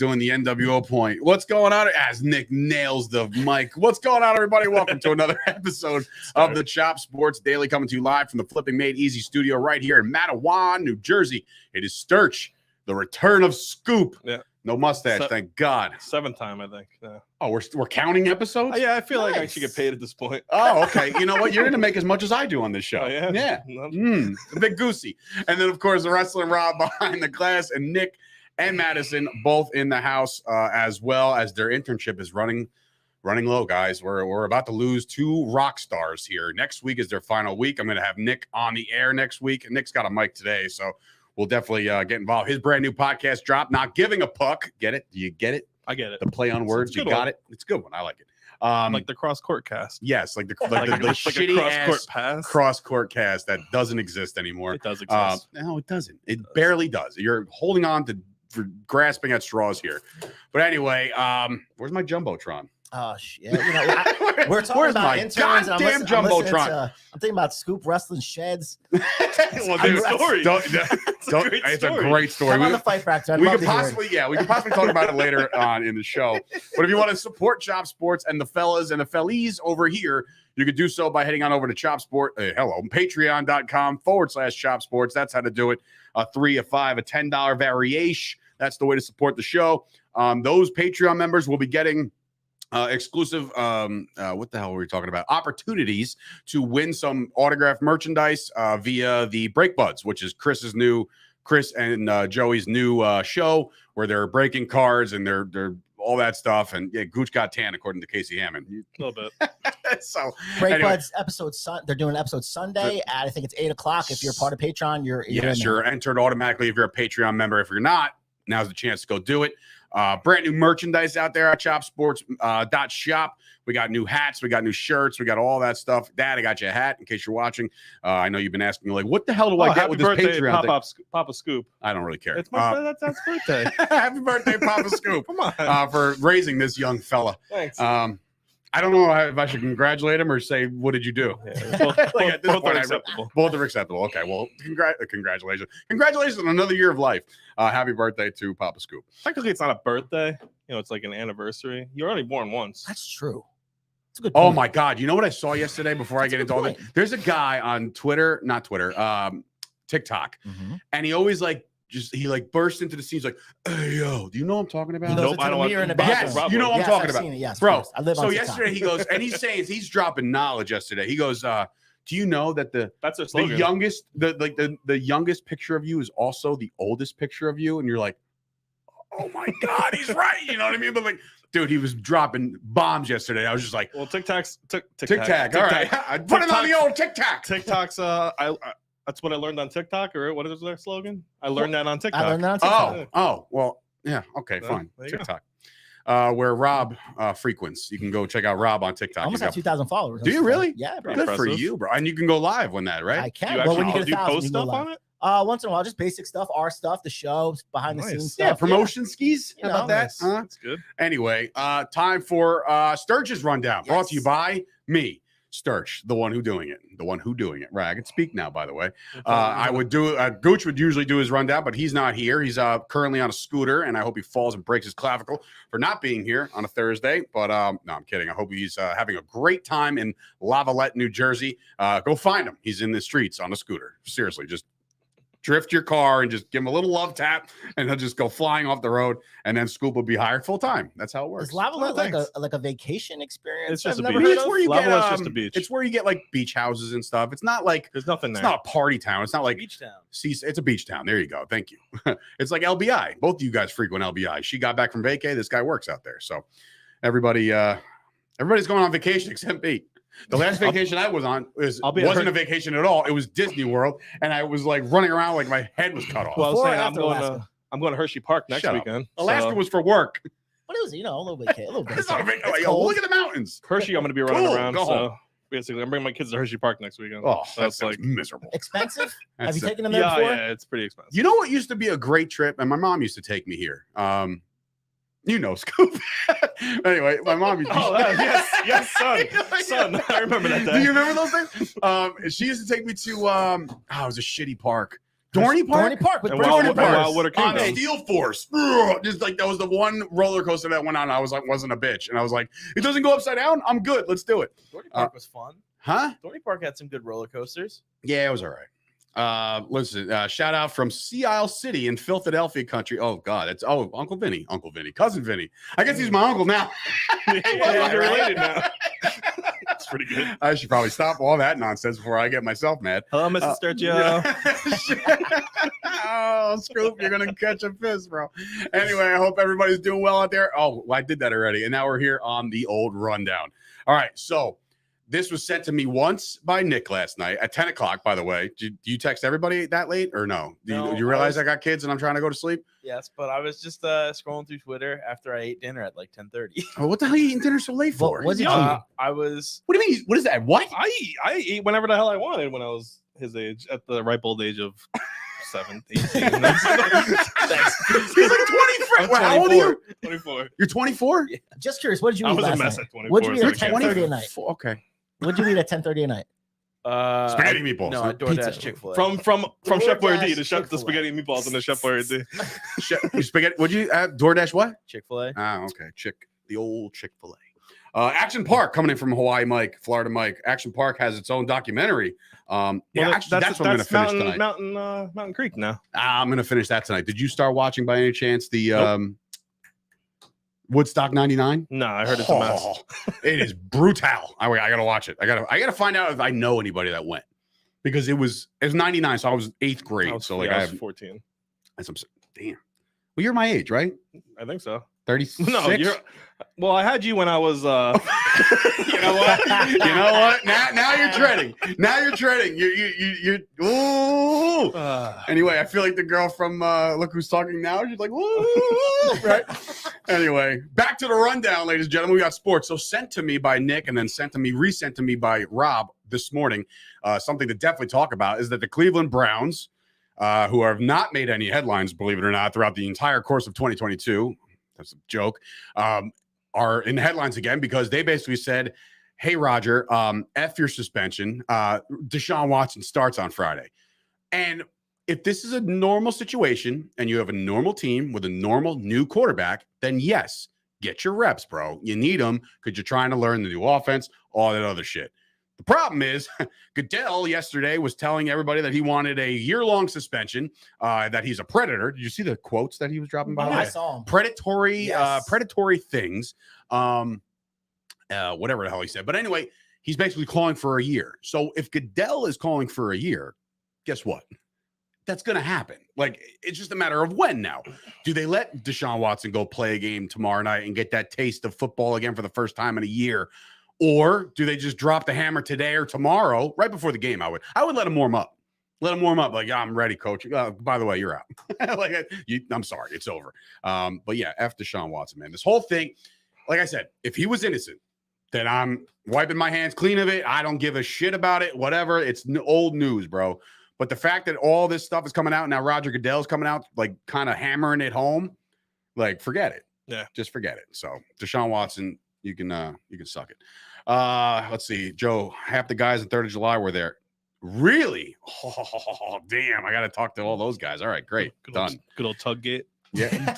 doing the NWO point. What's going on? As Nick nails the mic. What's going on, everybody? Welcome to another episode of the Chop Sports Daily, coming to you live from the Flipping Made Easy studio right here in Matawan, New Jersey. It is Sturch, the return of Scoop. Yeah. No mustache, thank God. 7th time, I think. Yeah. Oh, we're counting episodes? Yeah, I feel like I should get paid at this point. Oh, okay. You know what? You're going to make as much as I do on this show. Oh, yeah? Yeah. A bit goosey. And then, of course, the Wrestling Rob behind the glass, and Nick and Madison both in the house, as well as their internship is running low, guys. We're about to lose 2 rock stars here. Next week is their final week. I'm going to have Nick on the air next week. Nick's got a mic today, so we'll definitely get involved. His brand new podcast drop, Not Giving a Puck. Get it? Do you get it? I get it. The play on words. You got it? It's a good one. I like it. Like the cross-court cast. Yes, like the shitty cross-court pass. Cross-court cast that doesn't exist anymore. It does exist. No, it doesn't. It barely does. You're holding on for grasping at straws here. But anyway, where's my Jumbotron? Oh, shit. You know, we're talking about interns. Goddamn Jumbotron. I'm thinking about Scoop Wrestling Sheds. Well, there's a story. It's a great story. I'm on the fight factor. We could possibly talk about it later on in the show. But if you want to support Chop Sports and the fellas and the fellies over here, you could do so by heading on over to Chop Sport. Patreon.com/Chop Sports. That's how to do it. A $3, a $5, a $10 variation. That's the way to support the show. Those Patreon members will be getting exclusive what the hell were we talking about? Opportunities to win some autographed merchandise via the Break Buds, which is Chris and Joey's new show where they're breaking cards and they're all that stuff. And yeah, Gooch got tan according to Casey Hammond. A little bit. So Break Buds episode they're doing an episode Sunday at I think it's 8:00. If you're part of Patreon, you're entered automatically if you're a Patreon member. If you're not, now's the chance to go do it. Brand new merchandise out there at chopsports.shop. We got new hats. We got new shirts. We got all that stuff. Dad, I got you a hat in case you're watching. I know you've been asking, like, what the hell do I get with this Patreon thing? Papa Scoop. I don't really care. It's my dad's birthday. Happy birthday, Papa Scoop. Come on. For raising this young fella. Thanks. I don't know if I should congratulate him or say, what did you do? Yeah, both are acceptable. Both are acceptable. Okay, well, congratulations. Congratulations on another year of life. Happy birthday to Papa Scoop. Technically, it's not a birthday. You know, it's like an anniversary. You're only born once. That's true. It's a good point. Oh, my God. You know what I saw yesterday before I get into all this? There's a guy on TikTok, and he always he bursts into the scenes like, hey, yo, do you know what I'm talking about? Nope, I don't want to. Yes, you know what I'm talking about. Yes, bro. I live on so TikTok. yesterday he goes, and he's dropping knowledge yesterday. He goes, do you know that that's their slogan. the youngest picture of you is also the oldest picture of you? And you're like, oh my God, he's right. You know what I mean? But like, dude, he was dropping bombs yesterday. I was just like, well, TikTok. All right. I put it on the old TikTok. TikTok's that's what I learned on TikTok, or what is their slogan? I learned that on TikTok. Oh, well, yeah. Okay, fine. TikTok. Where Rob frequents. You can go check out Rob on TikTok. I almost have 2,000 followers. Do you really? Yeah, bro. Good for you, bro. And you can go live on that, right? I can. When you get 1,000, you post stuff on it? Once in a while, just basic stuff, our stuff, the show, behind the scenes stuff. Yeah, promotion skis. How about that? Nice. That's good. Anyway, time for Sturch's rundown. Brought to you by me. Sturch, the one who doing it. Right, I can speak now, by the way. Gooch would usually do his rundown, but he's not here. He's currently on a scooter, and I hope he falls and breaks his clavicle for not being here on a Thursday. But no, I'm kidding. I hope he's having a great time in Lavalette, New Jersey. Go find him. He's in the streets on a scooter. Seriously, just drift your car and just give him a little love tap, and he'll just go flying off the road, and then Scoop will be hired full time. That's how it works. Is Lavalette like a vacation experience? It's just a beach. It's where you just a beach. It's where you get like beach houses and stuff. It's not like there's nothing there. It's not a party town. It's not like beach town. It's a beach town. There you go. Thank you. It's like LBI. Both of you guys frequent LBI. She got back from vacay. This guy works out there. So everybody's going on vacation except me. The last vacation I was on wasn't a vacation at all. It was Disney World, and I was like running around like my head was cut off. Well, I'm going to Hershey Park next weekend. Alaska was for work. But it was, a little vacation. A little bit. It's not a vacation. Like, look at the mountains. Hershey, I'm going to be running around. So basically, I'm bringing my kids to Hershey Park next weekend. Oh, that's like miserable. Expensive? Have you taken them there before? Yeah, it's pretty expensive. You know what used to be a great trip, and my mom used to take me here. You know, Scoop. Anyway, my mom. Yes, son. I remember that day. Do you remember those things? She used to take me to. It was a shitty park. Dorney Park? Dorney Park with And Brady. Wild- Wildwater On Kingdom. Steel Force. Ugh, just like that was the one roller coaster that went on. I was like, wasn't a bitch. And I was like, it doesn't go upside down. I'm good. Let's do it. Dorney Park was fun. Huh? Dorney Park had some good roller coasters. Yeah, it was all right. Listen, shout out from Sea Isle City in Philadelphia country. Oh God, it's Uncle Vinny, cousin Vinny. I guess he's my uncle now. Yeah, you're related now. That's pretty good. I should probably stop all that nonsense before I get myself mad. Hello, Mrs. Sturch. Oh, Scoop, you're gonna catch a fist, bro. Anyway, I hope everybody's doing well out there. Oh, I did that already, and now we're here on the old rundown. All right, so this was sent to me once by Nick last night at 10 o'clock, by the way. Do you text everybody that late or no? No, you realize I got kids and I'm trying to go to sleep? Yes, but I was just scrolling through Twitter after I ate dinner at like 10:30. Oh, what the hell are you eating dinner so late for? What was he I was. What do you mean? What is that? What? I eat whenever the hell I wanted when I was his age, at the ripe old age of 7, 18. He's like 20. How old are you? 24. You're 24? Yeah. Just curious, what did you I eat was a last mess night? at 24. What'd you eat so at I can't 10:30 say. at night? Okay. What'd you eat at 10:30 at night? Spaghetti meatballs. No, huh? I DoorDash Pizza. Chick-fil-A. From DoorDash Chef Boyardee, the Chick-fil-A. spaghetti meatballs and the Chef Boyardee. Spaghetti. Would you DoorDash what? Chick-fil-A. Ah, okay. The old Chick-fil-A. Action Park coming in from Hawaii Mike, Florida Mike. Action Park has its own documentary. Actually, that's what I'm going to finish tonight. Mountain Creek now. I'm going to finish that tonight. Did you start watching by any chance the Nope. Woodstock 99? No, I heard it's a mess. It is brutal. I got to watch it. I got to find out if I know anybody that went, because it was 99, so I was 8th grade. I was, so like I I was have 14. damn. Well, you're my age, right? I think so. 36. No, well, I had you when I was You know what? You know what? Now you're treading. Now you're treading. You're ooh. Anyway, I feel like the girl from Look Who's Talking Now. She's like, woo, right? Anyway, back to the rundown, ladies and gentlemen. We got sports. So sent to me by Nick and then resent to me by Rob this morning. Something to definitely talk about is that the Cleveland Browns, who have not made any headlines, believe it or not, throughout the entire course of 2022, that's a joke, are in headlines again because they basically said, hey, Roger, F your suspension. Deshaun Watson starts on Friday. And if this is a normal situation and you have a normal team with a normal new quarterback, then yes, get your reps, bro. You need them because you're trying to learn the new offense, all that other shit. The problem is Goodell yesterday was telling everybody that he wanted a year-long suspension, that he's a predator. Did you see the quotes that he was dropping by? I saw him. Predatory, Yes. predatory things, whatever the hell he said. But anyway, he's basically calling for a year. So if Goodell is calling for a year, guess what? That's going to happen. Like, it's just a matter of when now. Do they let Deshaun Watson go play a game tomorrow night and get that taste of football again for the first time in a year? Or do they just drop the hammer today or tomorrow, right before the game? I would let him warm up. Let him warm up. Like, yeah, I'm ready, coach. By the way, you're out. I'm sorry, it's over. But yeah, F Deshaun Watson, man. This whole thing, like I said, if he was innocent, then I'm wiping my hands clean of it. I don't give a shit about it. Whatever. It's old news, bro. But the fact that all this stuff is coming out now, Roger Goodell's coming out, like kind of hammering it home, like forget it. Yeah, just forget it. So Deshaun Watson, you can suck it. Let's see, Joe. Half the guys on 3rd of July were there. Really? Oh, damn! I got to talk to all those guys. All right, great, done. Good old Tuggate. Yeah.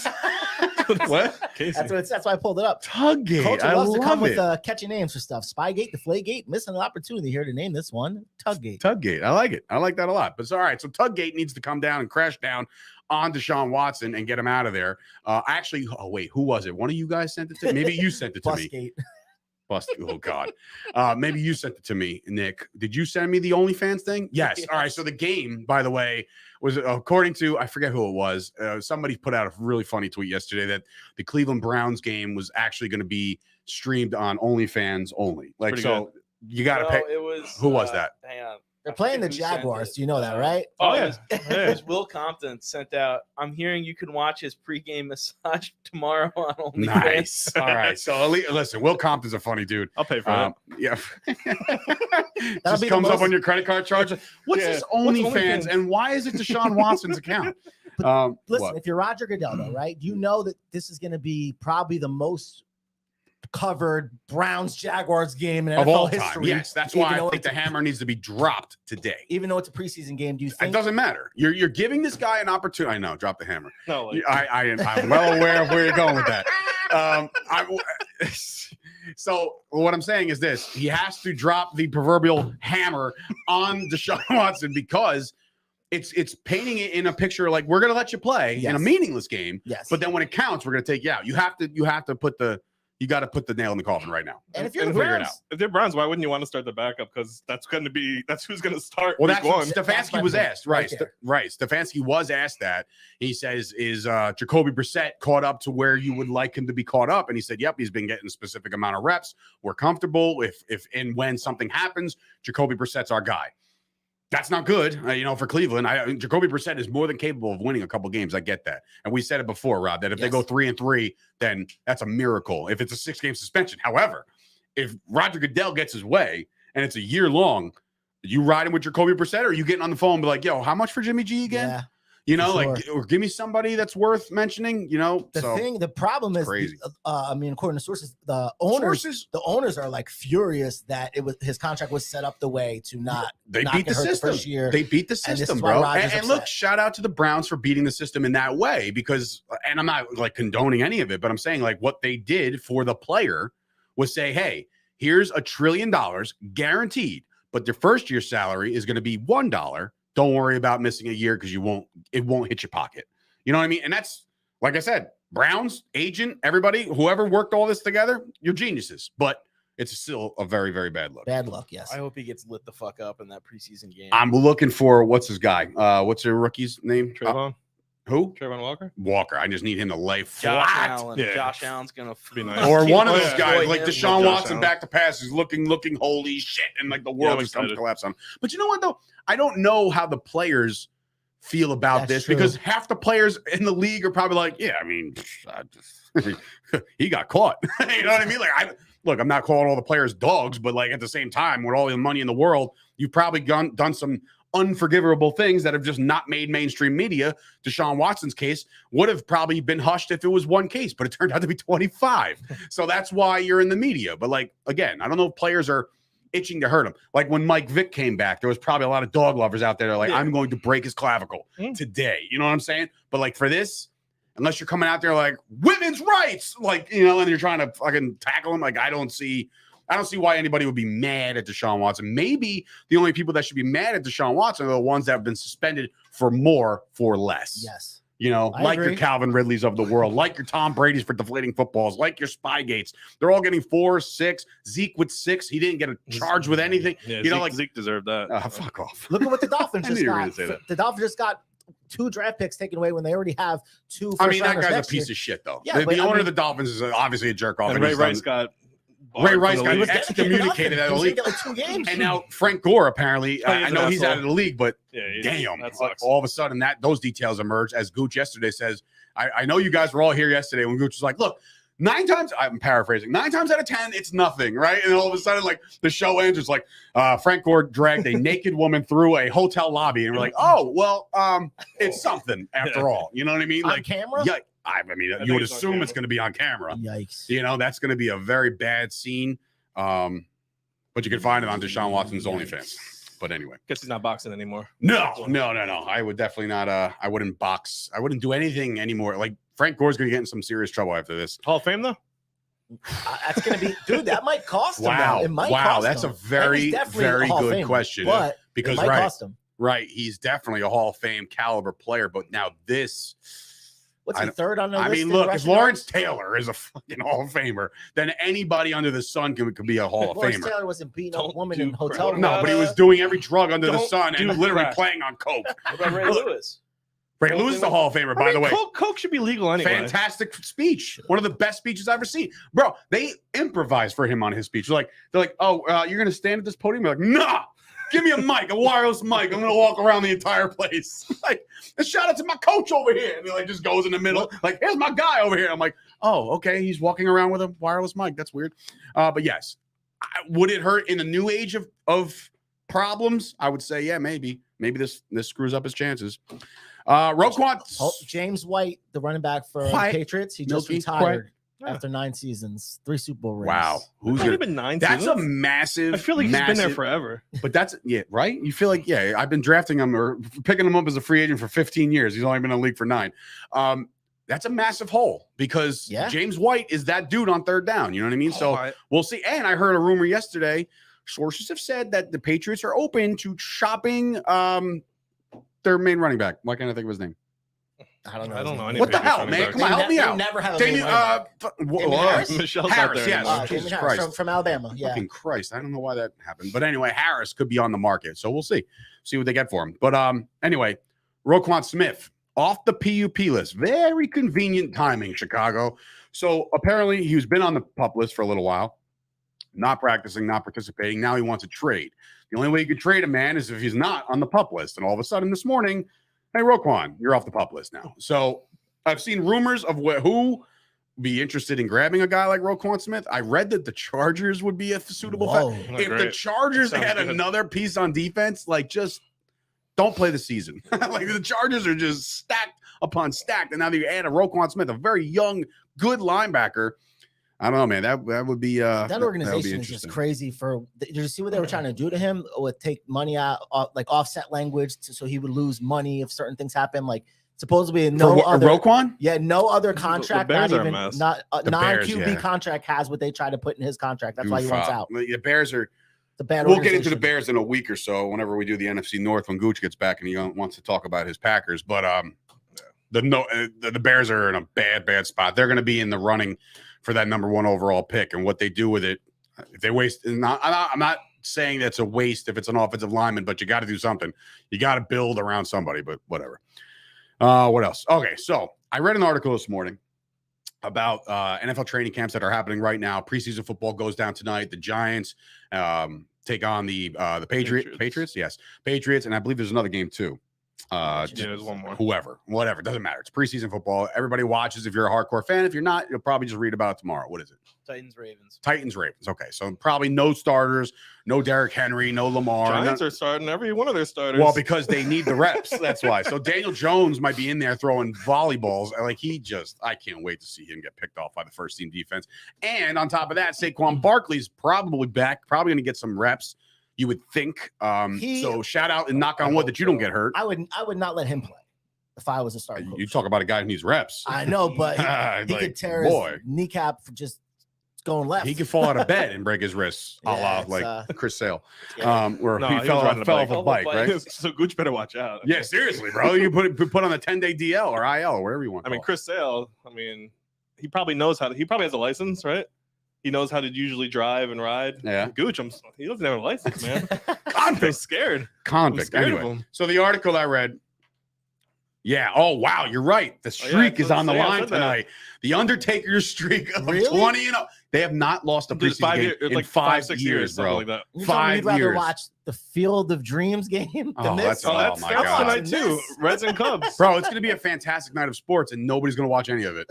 What? Casey. That's why I pulled it up. Tuggate. Culture I loves to come love with it. catchy names for stuff. Spygate, Deflategate, missing an opportunity here to name this one. Tuggate. Tuggate. I like it. I like that a lot. But it's all right. So Tuggate needs to come down and crash down on Deshaun Watson and get him out of there. Actually, oh wait, who was it? One of you guys sent it to me. Maybe you sent it to me. Busgate. Oh God. Maybe you sent it to me, Nick. Did you send me the OnlyFans thing? Yes. All right. So the game, by the way, was according to, I forget who it was. Somebody put out a really funny tweet yesterday that the Cleveland Browns game was actually going to be streamed on OnlyFans only. Like, Pretty so you got to pay. It was. Who was that? Hang on. They're playing the Who sent Jaguars. it? Do you know that, right? Oh, It yeah. was Will Compton sent out. I'm hearing you can watch his pregame massage tomorrow on OnlyFans. Nice. All right. So listen, Will Compton's a funny dude. I'll pay for that. Yeah. That'll Just be the comes up most- on your credit card charge. What's Yeah. this What's OnlyFans OnlyFans? and why is it Deshaun Watson's account? Listen, What? if you're Roger Goodell, though, right, you know that this is going to be probably the most covered Browns Jaguars game in of NFL all time. history. Yes, that's even why I though think the hammer needs to be dropped today. Even though it's a preseason game, do you It think doesn't matter. You're giving this guy an opportunity. I know, drop the hammer. No, like, I'm well aware of where you're going with that. So what I'm saying is this: he has to drop the proverbial hammer on Deshaun Watson because it's painting it in a picture like we're going to let you play in a meaningless game. Yes. But then when it counts, we're going to take you out. You have to put the nail in the coffin right now. And if you're the figure it Browns, out. if they're Browns, why wouldn't you want to start the backup? Because that's who's going to start. Well, week that's what one. That's my Stefanski was point asked. Right. right there. Stefanski was asked that. He says, is Jacoby Brissett caught up to where you would like him to be caught up? And he said, yep, he's been getting a specific amount of reps. We're comfortable. If and when something happens, Jacoby Brissett's our guy. That's not good, for Cleveland. Jacoby Brissett is more than capable of winning a couple games. I get that. And we said it before, Rob, that if they go 3-3, then that's a miracle. If it's a 6-game suspension. However, if Roger Goodell gets his way and it's a year long, you riding with Jacoby Brissett or are you getting on the phone and be like, yo, how much for Jimmy G again? Yeah. Or give me somebody that's worth mentioning, The problem is, crazy. According to sources, the owners are like furious that his contract was set up the way to not. They not beat get the hurt system. first year. They beat the And this system, is why bro. Rodgers And look, upset. shout out to the Browns for beating the system in that way because, and I'm not like condoning any of it, but I'm saying like what they did for the player was say, hey, here's $1 trillion guaranteed, but their first year salary is going to be $1. Don't worry about missing a year because it won't hit your pocket. You know what I mean? And that's, like I said, Browns, agent, everybody, whoever worked all this together, you're geniuses. But it's still a very, very bad look. Bad luck, yes. I hope he gets lit the fuck up in that preseason game. I'm looking for, what's his guy? What's their rookie's name? Trayvon? Who? Trayvon Walker? Walker. I just need him to lay Josh flat. Allen. Yeah. Josh Allen's gonna Be nice. Or one of Oh, those yeah. guys, Boy, like him. Deshaun Josh Watson Allen. back to pass is looking holy shit. And like the world I'm just comes to excited. collapse on him. But you know what, though? I don't know how the players feel about That's this true. because half the players in the league are probably like, yeah, I mean, he got caught. You know what I mean? Like, look, I'm not calling all the players dogs, but like at the same time, with all the money in the world, you've probably done some unforgivable things that have just not made mainstream media. Deshaun Watson's case would have probably been hushed if it was one case, but it turned out to be 25. So that's why you're in the media. But like, again, I don't know if players are itching to hurt him. Like when Mike Vick came back, there was probably a lot of dog lovers out there that are like, I'm going to break his clavicle today. You know what I'm saying? But like for this, unless you're coming out there like women's rights, like, and you're trying to fucking tackle him, like I don't see why anybody would be mad at Deshaun Watson. Maybe the only people that should be mad at Deshaun Watson are the ones that have been suspended for more for less. Yes. Like agree. your Calvin Ridleys of the world, like your Tom Brady's for deflating footballs, like your Spygates. They're all getting 4, 6. Zeke with 6. He didn't get a charge with anything. Yeah, Zeke deserved that. Fuck off. Look at what the Dolphins I just knew you were got. gonna say that. The Dolphins just got 2 draft picks taken away when they already have 2 I mean, that first-rounders guy's a next piece year. of shit, though. Yeah, but the I owner mean- of the Dolphins is obviously a jerk off. And Ray Rice got Ray Rice got He was dedicated to excommunicated out of the nothing. league. He was gonna get like 2 games. And now Frank Gore, apparently, Oh, he's I an know he's asshole. out of the league, but damn, damn, that sucks. all of a sudden those details emerge. As Gooch yesterday says, I know you guys were all here yesterday when Gooch was like, look, 9 times, I'm paraphrasing, 9 times out of 10, it's nothing, right? And all of a sudden, like the show ends, it's like Frank Gore dragged a naked woman through a hotel lobby, and we're like, oh, well, it's something after all. You know what I mean? On like camera? Yeah, I mean, you think would it's on assume camera. it's going to be on camera. Yikes. That's going to be a very bad scene. But you can find it on Deshaun Watson's OnlyFans. But anyway, Guess he's not boxing anymore. no. I would definitely not. I wouldn't box. I wouldn't do anything anymore. Like Frank Gore's going to get in some serious trouble after this. Hall of Fame though. That's going to be, dude, that might cost him. Wow. Though. It might Wow, cost that's him. a very, And he's definitely very a Hall of good Famer, question. But Because it might cost him. Right, he's definitely a Hall of Fame caliber player. But now this. What's I he, don't- third on the list? I mean, in look, if rushing Lawrence yards? Taylor is a fucking Hall of Famer, then anybody under the sun could be a Hall of Lawrence Famer. Taylor wasn't beating up Don't women do in hotel crap. rooms. No, but he was doing every drug under the Don't sun and do literally crap. playing on coke. What about Ray Lewis? Ray Lewis is a Hall of Famer, by the way. Coke should be legal anyway. Fantastic speech. One of the best speeches I've ever seen. Bro, they improvised for him on his speech. They're like, oh, you're going to stand at this podium? You're like, nah, give me a mic, a wireless mic. I'm going to walk around the entire place. Like, and shout out to my coach over here. And he like just goes in the middle. Like, here's my guy over here. I'm like, oh, okay. He's walking around with a wireless mic. That's weird. But yes, would it hurt in a new age of problems? I would say, yeah, maybe. Maybe this screws up his chances. Roquan. James White, the running back for the Quiet. Patriots, he just Milky, retired. after 9 seasons, 3 Super Bowl rings. Wow. Who's Who's been 9 That's seasons? a massive. I feel like he's been there forever. But that's right. You feel like I've been drafting him or picking him up as a free agent for 15 years. He's only been in the league for 9. That's a massive hole because James White is that dude on third down. You know what I mean? So we'll see. And I heard a rumor yesterday. Sources have said that the Patriots are open to shopping their main running back. Why can't I think of his name? I don't know. What the hell, man? Come on, help me out. Never have a Damien, Michelle's Harris, out there. yes. Jesus Christ. From Alabama. Yeah. Fucking Christ. I don't know why that happened. But anyway, Harris could be on the market. So we'll see. See what they get for him. But anyway, Roquan Smith off the PUP list. Very convenient timing, Chicago. So apparently he's been on the PUP list for a little while. Not practicing, not participating. Now he wants a trade. The only way you could trade a man is if he's not on the PUP list. And all of a sudden this morning, hey, Roquan, you're off the PUP list now. So I've seen rumors of who be interested in grabbing a guy like Roquan Smith. I read that the Chargers would be a suitable fit. If the Chargers had another piece on defense, like just don't play the season. Like the Chargers are just stacked upon stacked. And now you add a Roquan Smith, a very young, good linebacker. I don't know, man. That would be that organization is just crazy. Did you see what they were trying to do to him? Would take money out, like offset language, so he would lose money if certain things happen. Like supposedly no other Roquan, no other contract, not even non-QB Bears, contract has what they try to put in his contract. That's why he wants out. The Bears are the bad. We'll get into the Bears in a week or so whenever we do the NFC North when Gooch gets back and he wants to talk about his Packers. But the Bears are in a bad spot. They're going to be in the running for that number 1 overall pick, and what they do with it, if they waste, I'm not saying that's a waste if it's an offensive lineman, but you got to do something. You got to build around somebody, but whatever. What else? Okay, so I read an article this morning about NFL training camps that are happening right now. Preseason football goes down tonight. The Giants take on the Patriots. Yes, Patriots, and I believe there's another game too. There's one more. Whatever, doesn't matter. It's preseason football. Everybody watches. If you're a hardcore fan, if you're not, you'll probably just read about it tomorrow. What is it? Titans Ravens. Okay, so probably no starters, no Derrick Henry, no Lamar. Giants are starting every one of their starters. Well, because they need the reps. That's why. So Daniel Jones might be in there throwing volleyballs. Like I can't wait to see him get picked off by the first team defense. And on top of that, Saquon Barkley's probably back, probably going to get some reps. You would think. So shout out and knock on wood that you don't get hurt. I would not let him play if I was a starter. You talk about a guy who needs reps. I know, but he could tear his kneecap for just going left. He could fall out of bed and break his wrists, Chris Sale, where he fell off a bike, right? So Gooch better watch out. Yeah, seriously, bro. You put on a 10-day DL or IL or wherever you want. I mean, Chris Sale. I mean, he probably knows how to. He probably has a license, right? He knows how to usually drive and ride. Yeah. Gooch, he doesn't have a license, man. Convict. I'm scared. Convict. Anyway, so the article I read. Yeah. Oh, wow. You're right. The streak is on the line tonight. The Undertaker's streak of 20-0. They have not lost a preseason game in 5 years, bro. Like that. 5 years. You'd rather watch the Field of Dreams game than this? That's my God. Tonight too. Reds and Cubs. Bro, it's going to be a fantastic night of sports, and nobody's going to watch any of it.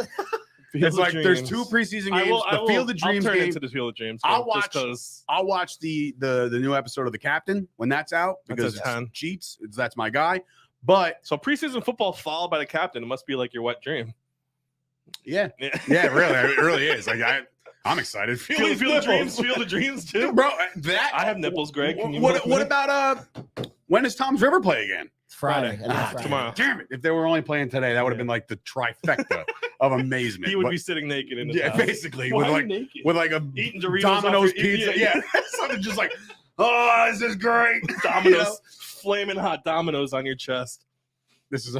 It's like there's 2 preseason games. The Field of Dreams I'll turn game. into the Field of Dreams. I'll watch the new episode of The Captain when that's out because it's cheats. That's my guy. But so preseason football followed by The Captain. It must be like your wet dream. Yeah, really, it really is. Like I'm excited. Field of Dreams too, bro. I have nipples, Greg. What about when does Tom's River play again? Friday. Tomorrow. Damn it! If they were only playing today, that would have been like the trifecta of amazement. He would be sitting naked in his house. Basically with like a eating Doritos Domino's pizza. Yeah, something just like, oh, this is great. Domino's, flaming hot Domino's on your chest. This is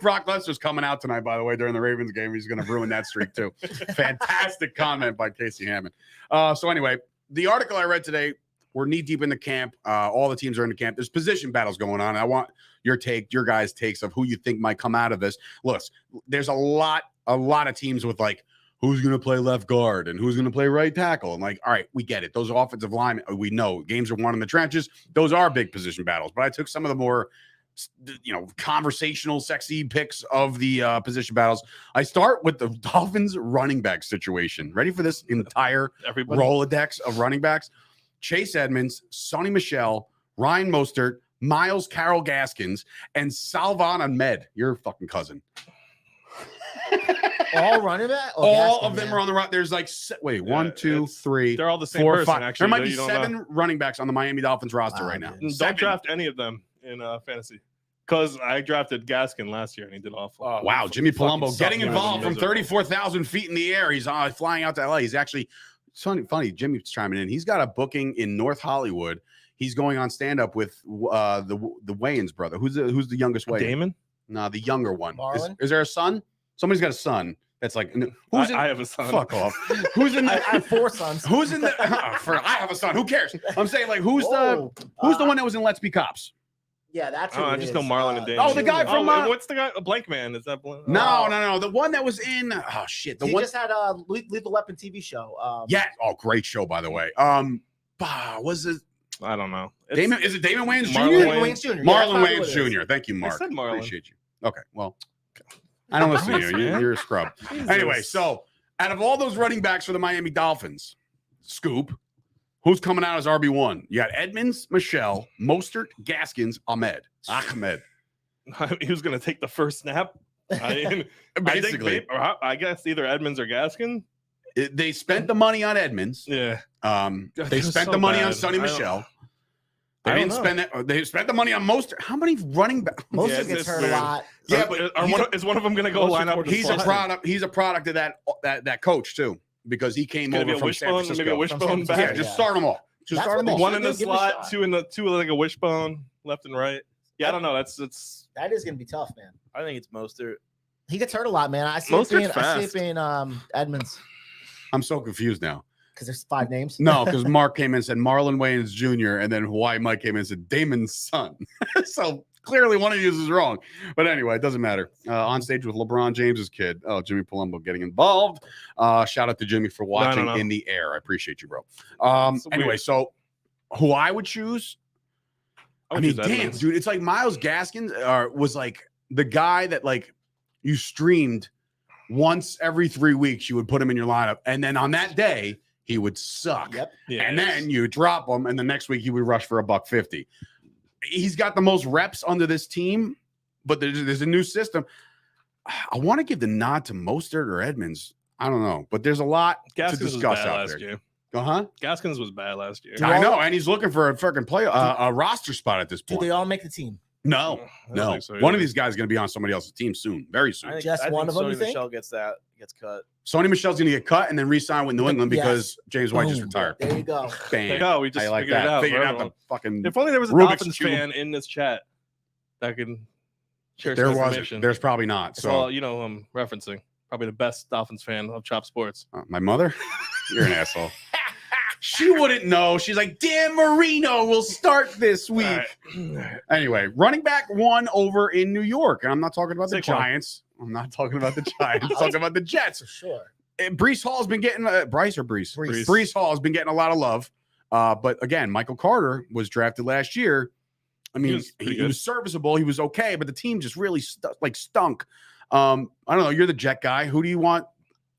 Brock Lesnar's coming out tonight, by the way, during the Ravens game. He's going to ruin that streak too. Fantastic comment by Casey Hammond. So anyway, the article I read today, we're knee deep in the camp. All the teams are in the camp. There's position battles going on. I want your guys' takes of who you think might come out of this. Look, there's a lot of teams with like, who's going to play left guard and who's going to play right tackle. And like, all right, we get it. Those offensive linemen, we know games are won in the trenches. Those are big position battles. But I took some of the more, conversational, sexy picks of the position battles. I start with the Dolphins running back situation. Ready for this entire Rolodex of running backs? Chase Edmonds, Sonny Michel, Ryan Mostert, Miles Carroll Gaskins, and Salvon Ahmed, your fucking cousin. all running back. Oh, All Gaskin, of them yeah. are on the run. There's like wait, Yeah, 1, 2, 3, They're all the same 4, person. 5. Actually, there might though, be you don't 7 running backs on the Miami Dolphins roster Wow, right now. dude. Don't 7. draft any of them in fantasy. Because I drafted Gaskin last year and he did awful. Oh, Wow, he Jimmy fucking Palumbo sucked. getting He was involved from miserable. 34,000 feet in the air. He's flying out to LA. He's actually funny. Jimmy's chiming in. He's got a booking in North Hollywood. He's going on stand up with the Wayans brother. Who's the youngest Wayans? Damon? No, the younger one. Marlon? Is there a son? Somebody's got a son. That's like who's in, I have a son. fuck off. Who's in I the have 4 sons. who's in the I have a son. Who cares? I'm saying like who's Whoa. the one that was in Let's Be Cops? Yeah, that's. Oh, who I it just is. know Marlon and Damon. Oh, the guy from, what's the guy? A Blank Man? Is that Blank? No. The one that was in the He one just had a Lethal Weapon TV show. yeah. Oh, great show by the way. Was it I don't know. Damon? Is it Damon Wayans Jr.? Marlon Damon Wayans Jr. Yeah, Marlon that's probably Wayans what it is. Jr. Thank you, Mark. said Marlon. Appreciate you. Okay, well, I don't listen to you. You're a scrub. Anyway, so out of all those running backs for the Miami Dolphins, Scoop, who's coming out as RB1? You got Edmonds, Michelle, Mostert, Gaskins, Ahmed. he was going to take the first snap. Basically, I guess either Edmonds or Gaskin. they spent the money on Edmonds. Yeah. They That's spent so the money on bad. Sonny I don't- Michelle. I They don't didn't know. spend that. They spent the money on Mostert. How many running backs? Most Yeah, of gets it's hurt weird. a lot. Yeah, but is one of them going to go Most line up? important he's a Slot. product. He's a product of that coach too, because he came Going to be over a from San wishbone, Francisco. maybe a From San wishbone Francisco, Yeah, back. just start them all. Just That's start what them all. they One in the Give it a slot, shot. two like a wishbone, left and right. Yeah, I don't know. That's That is gonna be tough, man. I think it's Mostert. He gets hurt a lot, man. I see Mostert's it being Edmonds I'm so confused now. because there's 5 names. No, because Mark came in and said Marlon Wayans Jr. and then Hawaii Mike came in and said Damon's son. So clearly one of you is wrong. But anyway, it doesn't matter. On stage with LeBron James's kid. Oh, Jimmy Palumbo getting involved. Shout out to Jimmy for watching no. in the air. I appreciate you, bro. It's Anyway, weird. so who I would choose? I would mean, choose damn, Edmonds. dude, it's like Miles Gaskin was like the guy that like you streamed once every 3 weeks. You would put him in your lineup, and then on that day he would suck. Yep. Yeah, And then you drop him, and the next week he would rush for $150. He's got the most reps under this team, but there's a new system. I want to give the nod to Mostert or Edmonds. I don't know, but there's a lot to Gaskins was discuss bad out last there. year. Uh-huh. Gaskins was bad last year. I know, and he's looking for a freaking play a roster spot at this Do point. they all make the team? No, I don't no. think so One either. of these guys is going to be on somebody else's team soon, very soon. I think, Just I one think of them, Sony you think? Michelle gets cut. Sony Michelle's going to get cut and then re-sign with New England Yes. because James White just Boom. retired. There you go. Bam. Like, oh, we just I like figured that. it out. Figured for out the everyone. fucking. If only there was a Rubik's Dolphins Cube. fan in this chat that could share There some wasn't. information. There's probably not. That's So all you know. I'm referencing probably the best Dolphins fan of Chop Sports. my mother, you're an asshole. She wouldn't know. She's like, Dan Marino will start this week. Anyway, running back 1 over in New York. And I'm not talking about the Saquon. Giants. I'm not talking about the Giants. I'm talking about the Jets. For sure. Brees Hall's been getting Bryce or Brees? Brees. Brees Hall has been getting a lot of love. But again, Michael Carter was drafted last year. I mean, was pretty he good. was serviceable. He was okay, but the team just really stunk. I don't know. You're the Jet guy. Who do you want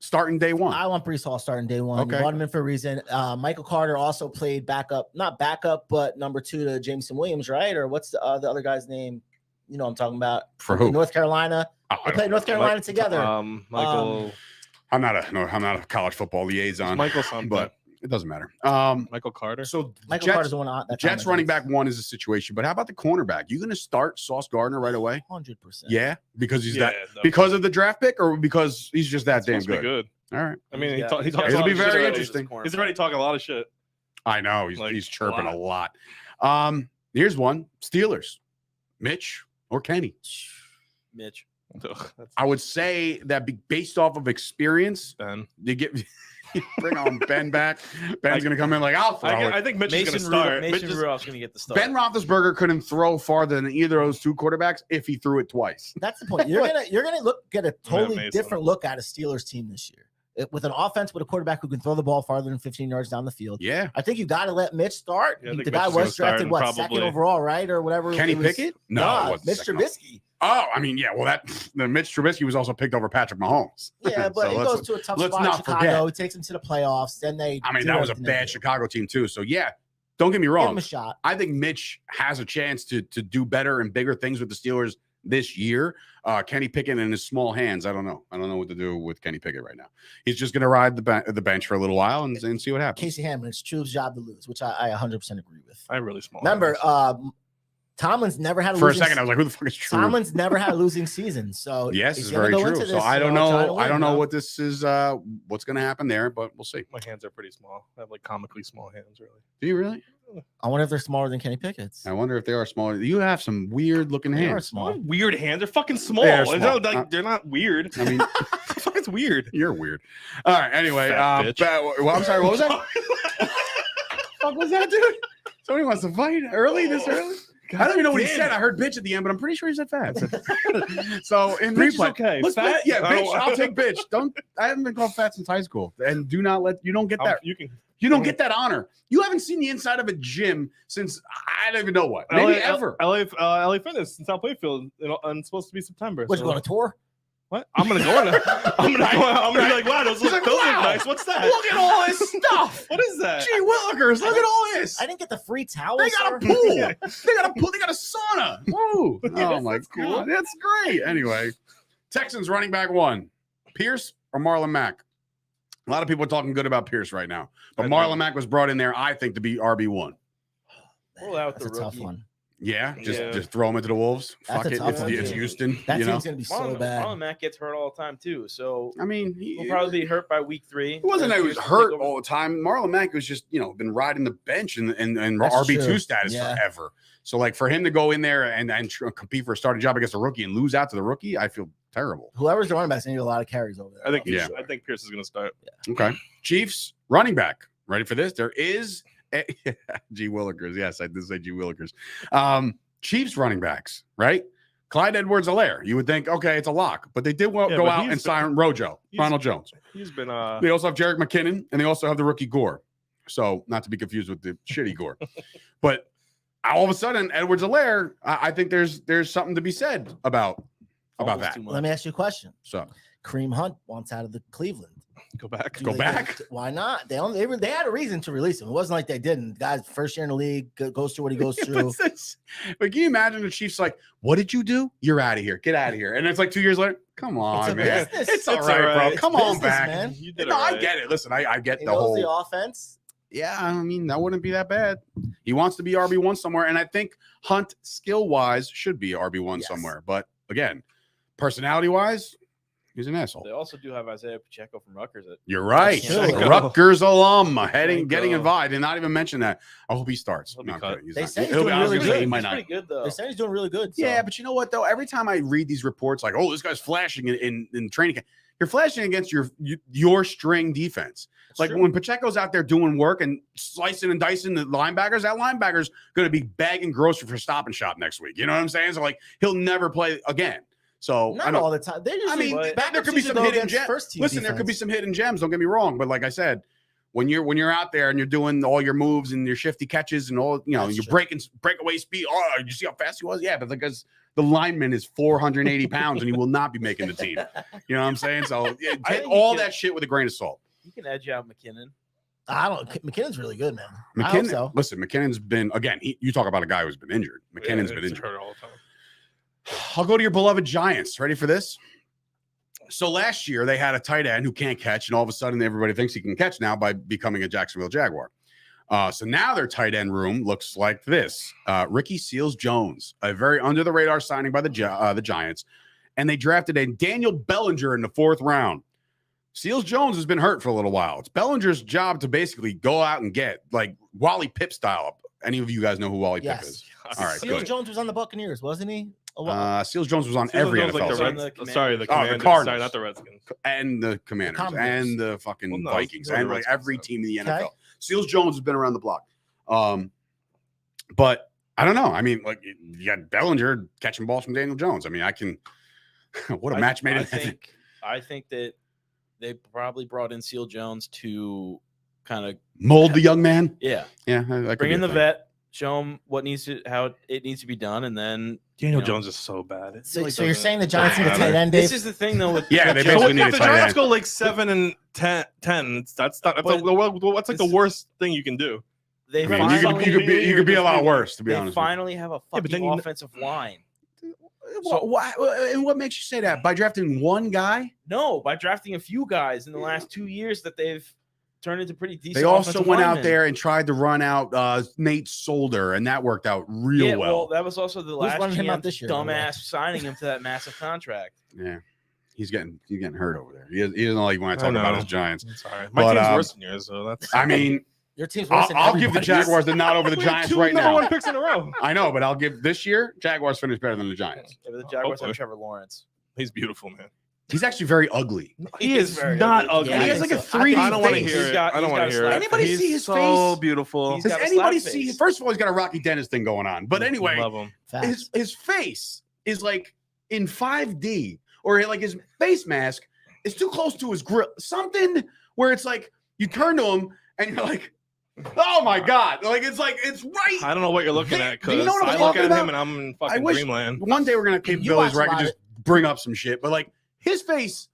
starting day 1? I want Brees Hall starting day 1. Okay. You brought him in for a reason. Michael Carter also played not backup, but number 2 to Jameson Williams, right? Or what's the other guy's name? You know what I'm talking about. For who? North Carolina. Oh, I They don't played North know. Carolina together. Michael I'm not a college football liaison, Michael something. but it doesn't matter. Michael Carter. So Michael Jets, Carter's the one on that Jets running back 1 is a situation, but how about the cornerback? You going to start Sauce Gardner right away? 100%. Yeah, because he's Yeah, that no. because of the draft pick, or because he's just that damn Supposed to be good. good. All right, I mean, Yeah, he he's talks got a It'll lot be of very shit already. interesting. He's already talking a lot of shit. I know Like, he's chirping a a lot. Here's one: Steelers, Mitch or Kenny. Mitch. Ugh, that's I would say that based off of experience, Ben. you get bring on Ben back. Ben's going to come in like I'll throw it. I think Mitch is going Mason to start. Mason Mitch is- Rudolph's going to get the start. Ben Roethlisberger couldn't throw farther than either of those 2 quarterbacks if he threw it get That's the point. You're gonna get a totally Mason. different look at a Steelers team this year. With an offense with a quarterback who can throw the ball farther than 15 yards down the field. Yeah, I think you got to let Mitch start. Yeah, I think The Mitch guy is gonna was drafted start and second probably- overall, right, or whatever. Kenny it was. Pickett? No, Nah, it wasn't Mitch second Trubisky. Oh, I mean, yeah. Well, the Mitch Trubisky was also picked over Patrick Mahomes. Yeah, but So he let's- goes to a tough let's spot in not Chicago. forget. He takes him to the playoffs. Then they. I mean, do that was a everything they bad do. Chicago team too. So yeah, don't get me Give wrong. him a shot. I think Mitch has a chance to do better and bigger things with the Steelers this year. Kenny Pickett in his small hands, I don't know. I don't know what to do with Kenny Pickett right now. He's just going to ride the bench for a little while and see what happens. Casey Hammond, it's Chube's job to lose, which I 100% agree with. I really small. Remember, Tomlin's never had a For a losing second, I was like, who the fuck is True? Tomlin's never had a losing season. So yes, he's it's gonna very go true. into So this, I don't trying to know. win, I don't know what this is, what's going to happen there, but we'll see. My hands are pretty small. I have like comically small hands, really. Do you really? I wonder if they're smaller than Kenny Pickett's. I wonder if they are smaller. You have some weird looking They are hands. small. Weird hands. They're fucking small. They're They're small. not, like, they're not weird. I mean, It's weird. you're weird. All right. Anyway, Fat bitch. well, I'm sorry. What was that? Fuck was that, dude? Somebody wants to fight early this early? I don't even know what he damn said. it. I heard bitch at the end, but I'm pretty sure he said fat. So in Bitch is replay, okay. let's Fat? yeah, bitch. Oh. I'll take bitch. I haven't been called fat since high school, and you don't get that. You can. You don't get that honor. You haven't seen the inside of a gym since I don't even know what. Maybe ever. LA Fitness in South Playfield. And supposed to be September. What, you going on a tour? What? I'm gonna go on. I'm gonna be like, wow, those look nice. What's that? Look at all this stuff. What is that? Gee willikers, look at all this. I didn't get the free towel. They got a pool. They got a pool. They got a sauna. Woo. Oh my That's cool. god, that's great. Anyway, Texans running back 1, Pierce or Marlon Mack. A lot of people are talking good about Pierce right now, but Marlon Mack was brought in there, I think, to be RB1. Roll out That's the a tough rookie. one. Yeah, just throw him into the Wolves. That's Fuck a it. tough It's, one, it's too. Houston. That you know, team's gonna be so bad. Marlon Mack gets hurt all the time too, so I mean, he'll probably be hurt by week 3. It wasn't that he was hurt all the time. Marlon Mack was just, been riding the bench and That's RB2 true. status Yeah. forever. So, like, for him to go in there and compete for a starting job against a rookie and lose out to the rookie, I feel terrible. Whoever's the running back's gonna need a lot of carries over there. I think. Yeah. I think Pierce is gonna start. Okay. Chiefs running back. Ready for this? There is G Willikers. Yes, I did say G Willikers. Chiefs running backs, right? Clyde Edwards-Helaire. You would think, okay, it's a lock, but they did go but out he's and sign Rojo, Ronald Jones. He's been. They also have Jerick McKinnon, and they also have the rookie Gore. So, not to be confused with the shitty Gore. But all of a sudden, Edwards-Helaire, I think there's something to be said about that. Let me ask you a question. So, Kareem Hunt wants out of the Cleveland. Go back. Do Go they back? get- Why not? They had a reason to release him. It wasn't like they didn't. Guy's first year in the league goes through what he goes through. But can you imagine the Chiefs like, what did you do? You're out of here. Get out of here. And it's like 2 years later. Come on, a man. business. It's all It's right, all right. bro. It's Come on business, back. man. You did No, it I right. get it. Listen, I get He the knows whole. the offense. Yeah, I mean, that wouldn't be that bad. He wants to be RB1 somewhere. And I think Hunt, skill wise, should be RB1 Yes. somewhere. But again, personality wise, he's an asshole. They also do have Isaiah Pacheco from Rutgers. You're right. Sure. Rutgers alum getting Franco. involved. I did not even mention that. I hope he starts. He'll be No, I'm cut. kidding. He's They not. say he's He'll be- doing I was really gonna say good. he might He's not. pretty good though. They said he's doing really good. So. Yeah, but you know what though? Every time I read these reports, like, oh, this guy's flashing in training camp, you're flashing against your string defense. Like true. when Pacheco's out there doing work and slicing and dicing the linebackers, that linebacker's going to be bagging grocery for Stop and Shop next week. You know what I'm saying? So like he'll never play again. So I not know. all the time. They I usually, mean, backups there could be usually some go hidden against gems. first team Listen, there could be defense. some hidden gems. Don't get me wrong, but like I said, when you're out there and you're doing all your moves and your shifty catches and all, That's you're true. breakaway speed. Oh, you see how fast he was? Yeah, but because the lineman is 480 pounds and he will not be making the team. You know what I'm saying? So yeah, I take think all you can- that shit with a grain of salt. You can edge out McKinnon. I don't. McKinnon's really good, man. I hope McKinnon, so. listen, McKinnon's been again. You talk about a guy who's been injured. McKinnon's Yeah, been it's injured. hurt all the time. I'll go to your beloved Giants. Ready for this? So last year they had a tight end who can't catch, and all of a sudden everybody thinks he can catch now by becoming a Jacksonville Jaguar. So now their tight end room looks like this: Ricky Seals-Jones, a very under the radar signing by the Giants, and they drafted a Daniel Bellinger in the 4th round. Seals-Jones has been hurt for a little while. It's Bellinger's job to basically go out and get like Wally Pipp style. Any of you guys know who Wally Pipp Yes. is? All right, Seals good. Jones was on the Buccaneers, wasn't he? A while- Seals-Jones was on Seals every Jones NFL like team. the team. Sorry, the Oh, the Commanders. Cardinals. Sorry, not the Redskins. And the Commanders Commanders. and the fucking Well, no, Vikings they're the and like Redskins, every though. team in the Okay. NFL. Seals Jones has been around the block. But I don't know. I mean, like you got Bellinger catching balls from Daniel Jones. I mean, I can what a match made in heaven. I think that they probably brought in Seal Jones to kind of Mold the young man. yeah Yeah, that could bring be in a the thing. vet, show him how it needs to be done, and then Daniel you know. Jones is so bad. It So, really so you're doesn't saying the Giants need a matter. tight end, Dave? this is the thing though. With Yeah, with they Jones- basically So need a if the tight Giants end. go like 7 and 10, that's not. That's But what's like the it's- worst thing you can do. They I mean, finally, you could be a lot worse, to be they honest. finally have a but fucking then you- offensive line. And what makes you say that? By drafting one guy? No, by drafting a few guys in the last 2 years that they've turned into pretty decent. They also offensive went out linemen. there and tried to run out Nate Solder, and that worked out real Yeah, well. that was also the last running him out GM this year, by the way? dumbass signing him to that massive contract. Yeah, he's getting hurt over there. He doesn't like when I talk about his Giants. It's all right. My But, team's worse than yours, so that's. I mean, Your team's worse than I'll give the everybody's. Jaguars the nod over the We have Giants two right number now. one picks in a row. I know, but I'll give this year Jaguars finish better than the Giants. Yeah, but the Jaguars Hopefully. have Trevor Lawrence. He's beautiful, man. He's actually very ugly. He is very not ugly. ugly. Yeah, he I has like think a so. 3D I don't want to face. hear He's it. got- I don't he's want got to a hear it. slap Anybody He's see his so face? beautiful. He's Does got a anybody slap see? face. First of all, he's got a Rocky Dennis thing going on. But anyway, Love him. Facts. his face is like in 5D, or like his face mask is too close to his grill. Something where it's like you turn to him and you're like, oh my god! Like it's right. I don't know what you're looking at Do you because know what I'm I look talking at about? him and I'm in fucking wish- dreamland. One day we're gonna have You capabilities watch where I a can lot just bring up some shit. But like his face,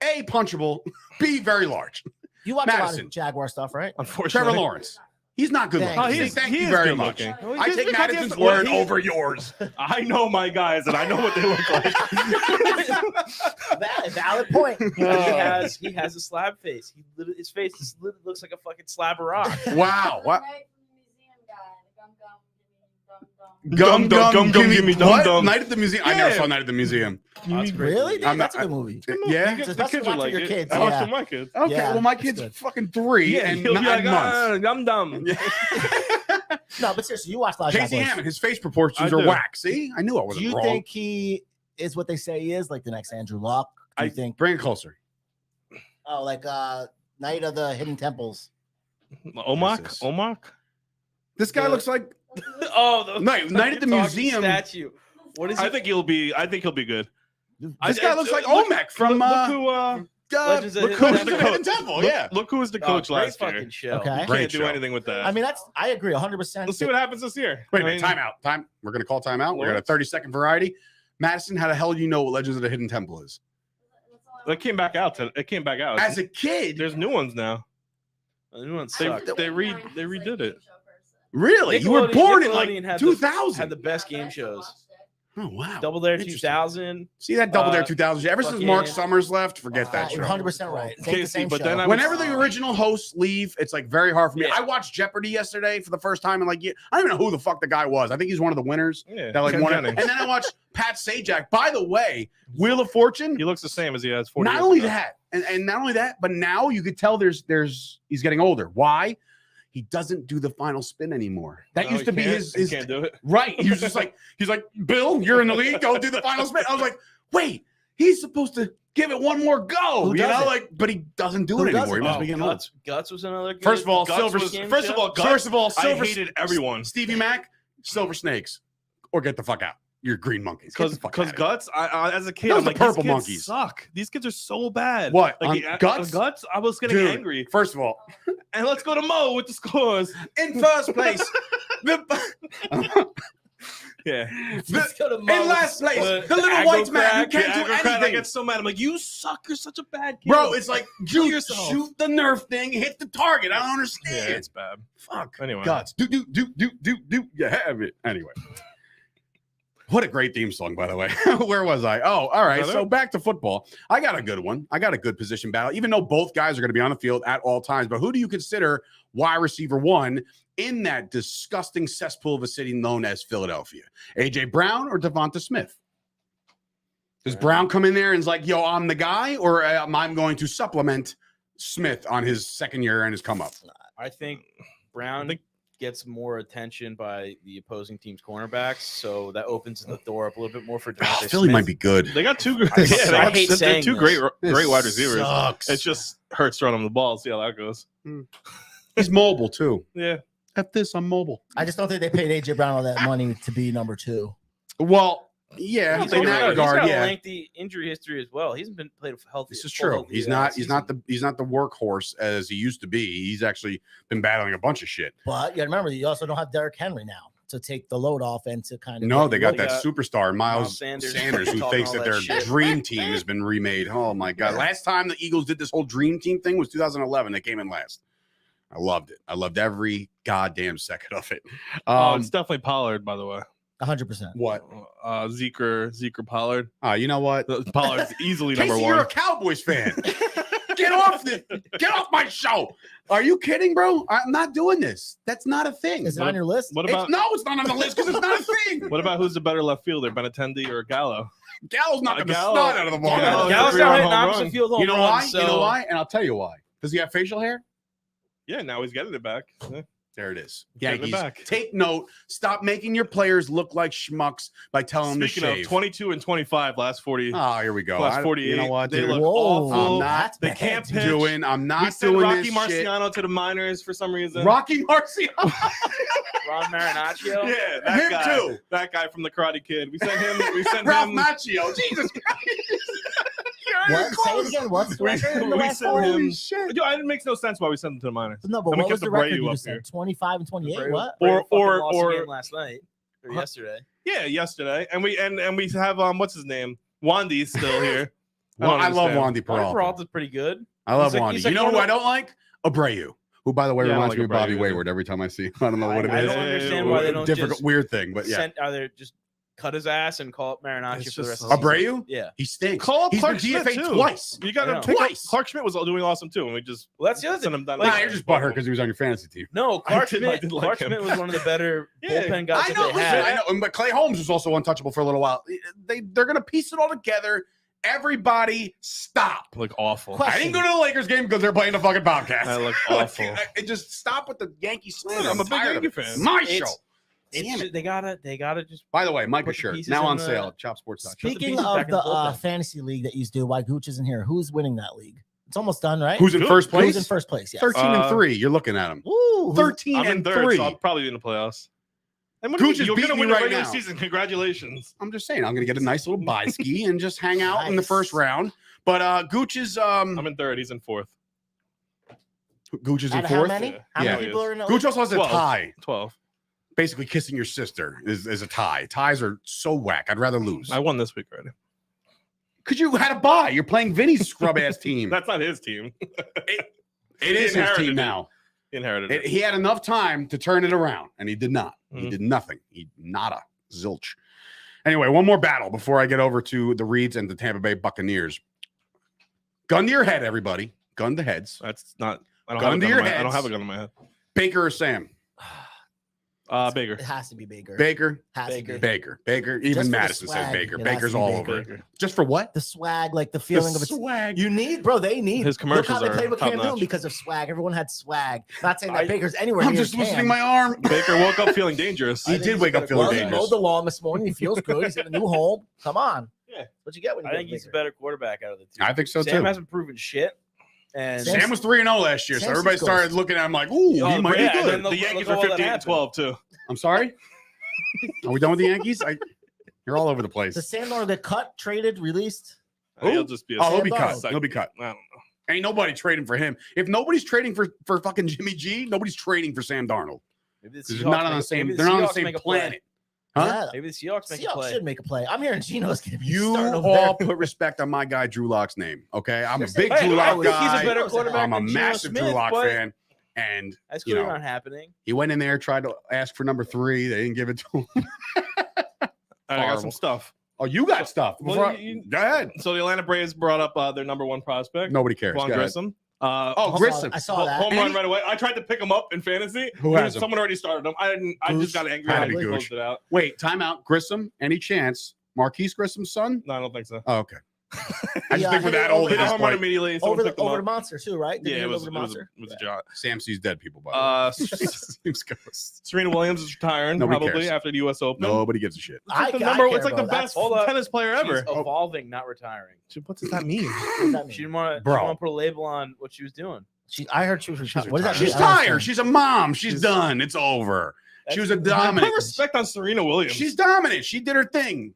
A, punchable, B, very large. You watch a lot Madison. of Jaguar stuff, right? Unfortunately, Trevor Lawrence. He's not good looking. Thank Oh, you. Thank he you is very good much. looking. No, I he's take good. Madison's Well, word he- over yours. I know my guys and I know what they look like. Valid point. He has a slab face. His face literally looks like a fucking slab of rock. Wow. What? Gum, gum, gimme dum, what? dum. Night at the museum. I never Yeah. saw Night at the Museum. That's a great Really? movie. I'm That's not- a good movie. Yeah. The Especially kids would watch like with your it. kids, I watch yeah. with my kids. Okay. Yeah, well, my that's kid's good. fucking 3 and he'll be 9 like, months. dum dum. No, but seriously, you watch a lot of Casey Jaguars. Hammond, his face proportions I are do. whack. See, I knew I Do wasn't you wrong. think he is what they say he is, like the next Andrew Luck? Do you think? Bring it closer. Oh, like Night of the Hidden Temples. Omak? Jesus. Omak? This guy The- looks like Oh, the Night at the talking museum. statue. What is I it? think he'll be good. This guy looks like look- Olmec from look who Legends of look Hidden who's Temple. the coach. Temple. Yeah. Look who was the Oh, coach great last fucking year. show. Okay. Great Can't do show. anything with that. I mean, I agree 100%. Let's see what happens this year. Wait a I minute. mean, Time. We're gonna call timeout. We're gonna What? 30-second variety. Madison, how the hell do you know what Legends of the Hidden Temple is? It came back out. It came back out. As a kid, There's new ones now. The new one They sucked. redid it. really? You were Nickelodeon- born in Nickelodeon like had 2000. had the best game shows. Oh wow. Double Dare Interesting. 2000. See that Double Dare 2000? Ever since fucking- Mark Summers left, forget that show. 100% right. It ain't the Casey, same but show. then I Whenever the original hosts leave, it's like very hard for me. Yeah. I watched Jeopardy yesterday for the first time, and like, I don't even know who the fuck the guy was. I think he's one of the winners. Yeah. That like Ken won it. Jennings. And then I watched Pat Sajak. By the way, Wheel of Fortune. He looks the same as he has 40 Not years only ago. that, and not only that, but now you could tell he's getting older. Why? He doesn't do the final spin anymore. That No, used to he be can't. his He can't do it. right. He was just like, he's like, Bill, you're in the league. Go do the final spin. I was like, wait, he's supposed to give it one more go. Who You does know, it? like, but he doesn't do Who it does anymore. it? He must Oh, be getting old. Guts was another. Good First of all, Guts Silver. was- game first show. of all, Guts, First of all, I Silver. hated everyone. Stevie Mac, Silver Snakes, or get the fuck out. You're green monkeys. Get the fuck Because outta here. Guts, I as a kid, Those I'm the like, purple these kids monkeys. suck. These kids are so bad. What, Like on Guts? Guts, I was getting Dude, angry. First of all, And let's go to Mo with the scores. in first place, Yeah. Let's go to in Mo. last place, The the little aggro white man who crack, can't do I anything. get so mad. I'm like, you suck. You're such a bad kid. Bro, it's like Kill you yourself. shoot the Nerf thing, hit the target. I don't yeah, understand. it's bad. Fuck. Anyway. Guts. Do. You have it. Anyway. What a great theme song, by the way. Where was I? Oh, all right. Is that So it? back to football. I got a good one. I got a good position battle, even though both guys are going to be on the field at all times. But who do you consider wide receiver one in that disgusting cesspool of a city known as Philadelphia? A.J. Brown or Devonta Smith? Does Brown come in there and is like, yo, I'm the guy, or am I going to supplement Smith on his second year and his come up? I think Brown gets more attention by the opposing team's cornerbacks, so that opens the door up a little bit more for DeVonta Philly Smith. might be good. They got two. I hate they're saying two this. great wide receivers. Sucks. It just hurts throwing them the ball. See how that goes. He's mobile too. Yeah. F this, I'm mobile. I just don't think they paid AJ Brown all that money to be number 2. Well, yeah, He's in that regard, got a yeah. lengthy injury history as well. He hasn't been played healthy. This is full true. healthy He's last not. season. He's not the workhorse as he used to be. He's actually been battling a bunch of shit. But you remember, you also don't have Derrick Henry now to take the load off and to kind of. No, they got They that got superstar Miles Miles Sanders Sanders, who talking thinks all that that their shit. dream team has been remade. Oh my god! Last time the Eagles did this whole dream team thing was 2011. They came in last. I loved it. I loved every goddamn second of it. Oh, it's definitely Pollard, by the way. 100%. What? Zeke or Pollard. You know what? Pollard's easily number Casey, one. you're a Cowboys fan. Get off my show. Are you kidding, bro? I'm not doing this. That's not a thing. Is it on your list? What about it's not on the list because it's not a thing. what about who's the better left fielder, Benintendi or Gallo? Gallo's knocking the Gallo- snot out of the ball. Gallo- Gallow's Gallo- not hitting home opposite run. field home You know runs, why? So You know why? And I'll tell you why. Does he have facial hair? Yeah, now he's getting it back. Yeah. There it is. Getting it Yankees, back. take note. Stop making your players look like schmucks by telling them to Speaking shave. of 22 and 25 last 40. Oh, here we go. Last 48. You know what? They dude? look Whoa, awful. I'm not They can't pitch. I'm We not sent doing Rocky this shit. Marciano to the minors for some reason. Rocky Marciano. Ron Marinaccio. Yeah, that Him guy. too. That guy from the Karate Kid. We sent him. We sent Ralph him. Macchio. Jesus Christ. What? Say it again. What's the record in the we last sent four? him. Holy shit. Dude, it makes no sense why we sent him to the minors. No, but And we what was kept the Bray record you you up just here. said? 25 and 28? What? Or last night or yesterday. Yeah, yesterday, and we have what's his name? Wandy's still here. Well, I love understand. Wandy Peralta. Peralta's pretty good. I love He's like- Wandy. he's You like know one who of- I don't like? Abreu. Who, by the way, Yeah, I don't reminds like me of Bobby Abreu either. Wayward every time I see him. I don't know what it I is. don't understand why they don't Difficult, just weird thing, but yeah. either just cut his ass and call up Marinaccio It's for the just- rest of the season. Abreu? Yeah. He stinks. Call up He's Clark been Schmidt, DFA too. twice. You got I to know. pick up. Twice. Clark Schmidt was doing awesome too, and we just Well, that's the other sent thing. him down. Nah, you're just butthurt because he was on your fantasy team. No, Clark I Schmidt. did like Clark him. Schmidt was one of the better Yeah. bullpen guys I that know, they listen, had. I know, but Clay Holmes was also untouchable for a little while. They're gonna piece it all together. Everybody, stop. Look awful. Question. I didn't go to the Lakers game because they're playing the fucking Bobcats. I look awful. Just stop with the Yankee slander. I'm a big tired of Yankee it. fan. My It's- show. Damn it. They gotta just. By the way, Micah put the shirt pieces now in on the- sale at ChopSports.com. Speaking pieces of back in the the bullpen. fantasy league that you do, why Gooch isn't here? Who's winning that league? It's almost done, right? Who's in Who- first place? Who's in first place? Yes. 13 and 3. You're looking at him. Ooh, 13 I'm in and third, 3. so I'll probably be in the playoffs. And Gooch is you're beating gonna win you the right regular now. season. Congratulations. I'm just saying, I'm going to get a nice little bye ski and just hang out in the Nice. first round. But Gooch is I'm in third. He's in fourth. Gooch is in Out of how fourth. many? Yeah. How Yeah. many people are in the Gooch also has a 12. tie. 12. Basically, kissing your sister is a tie. Ties are so whack. I'd rather lose. I won this week already. Because you had a bye. You're playing Vinny's scrub ass team. That's not his team. It is his inherited team it. now. He inherited it. He had enough time to turn it around, and he did not. He Mhm. did nothing. He nada, zilch. Anyway, one more battle before I get over to the Reeds and the Tampa Bay Buccaneers. Gun to your head, everybody. Gun to heads. That's not. I don't Gun have a to gun your in my, I don't heads. have a gun in my head. Baker or Sam? Baker. It has to be Baker. Baker. Has to be. Baker. Even Just for the Madison says swag, Baker. it has Baker's to be all Baker. over it. Just for what? The swag, like the feeling of it. swag. You need, bro. They need His commercials Look how they are played with Cam top-notch. Newton because of swag. Everyone had swag. Not saying that Baker's anywhere I'm near just Cam. loosening my arm. Baker woke up feeling dangerous. He did wake up feeling Well, he dangerous. mowed the lawn this morning. He feels good. He's in a new home. Come on. Yeah. What you get when you I get think he's a Baker? better quarterback out of the two. I think so Sam too. hasn't proven shit. And Sam- Sam was 3-0 last year, so Sam's everybody goes. started looking at him like, "Ooh, he might yeah, be and good." then The look Yankees at were all that 15 and happened. 12 too. I'm sorry. Are we done with the Yankees? You're all over the place. Does Sam Darnold get cut, traded, released? He'll just be. A Oh, he'll be Sam cut. Darnold. He'll be cut. I don't know. Ain't nobody trading for him. If nobody's trading for fucking Jimmy G, nobody's trading for Sam Darnold. Maybe the Because they're Seahawks not on the make- same. maybe They're not on the Seahawks same make a play. planet. Huh? Yeah. Maybe the Seahawks make a Seahawks play. should make a play. I'm hearing Gino's going to be You starting over all there. put respect on my guy Drew Lock's name. Okay, I'm a You're big saying- Drew Hey, Lock I think guy. he's a better quarterback I'm a than Geno massive Drew Smith, Lock but fan, and That's you clearly know, not happening. he went in there, tried to ask for number 3. They didn't give it to him. I got Horrible. some stuff. Oh, you got stuff. Well, Before I- you- Go ahead. So the Atlanta Braves brought up their number one prospect, Nobody cares. Juan Go ahead. Grissom. Oh, I Grissom. saw that. Home run right away. I tried to pick him up in fantasy. Who has him? Someone already started him. I didn't. I Goose? just got angry Had and to I be closed Goose. it out. Wait, timeout. Grissom, any chance? Marquise Grissom's son? No, I don't think so. Oh, okay. I just Yeah, think we're hit it that old over at Hit a this home run point. immediately. Someone Over picked him the up. monster, too, right? Did Yeah, he it hit was, over it the was, monster? it was a jot. Sam sees dead people, by the way. Seems ghost. Serena Williams is retiring Nobody probably cares. after the U.S. Open. Nobody gives a shit. It's like the I number. care, It's like the bro. best Hold up. tennis player ever. She's evolving, not retiring. What does that mean? What does that mean? She didn't want Bro. to put a label on what she was doing. I heard she was retired. What does that She's mean? I don't tired. understand. She's a mom. She's done. It's over. She was a Put dominant. respect on Serena Williams. She's dominant. She did her thing.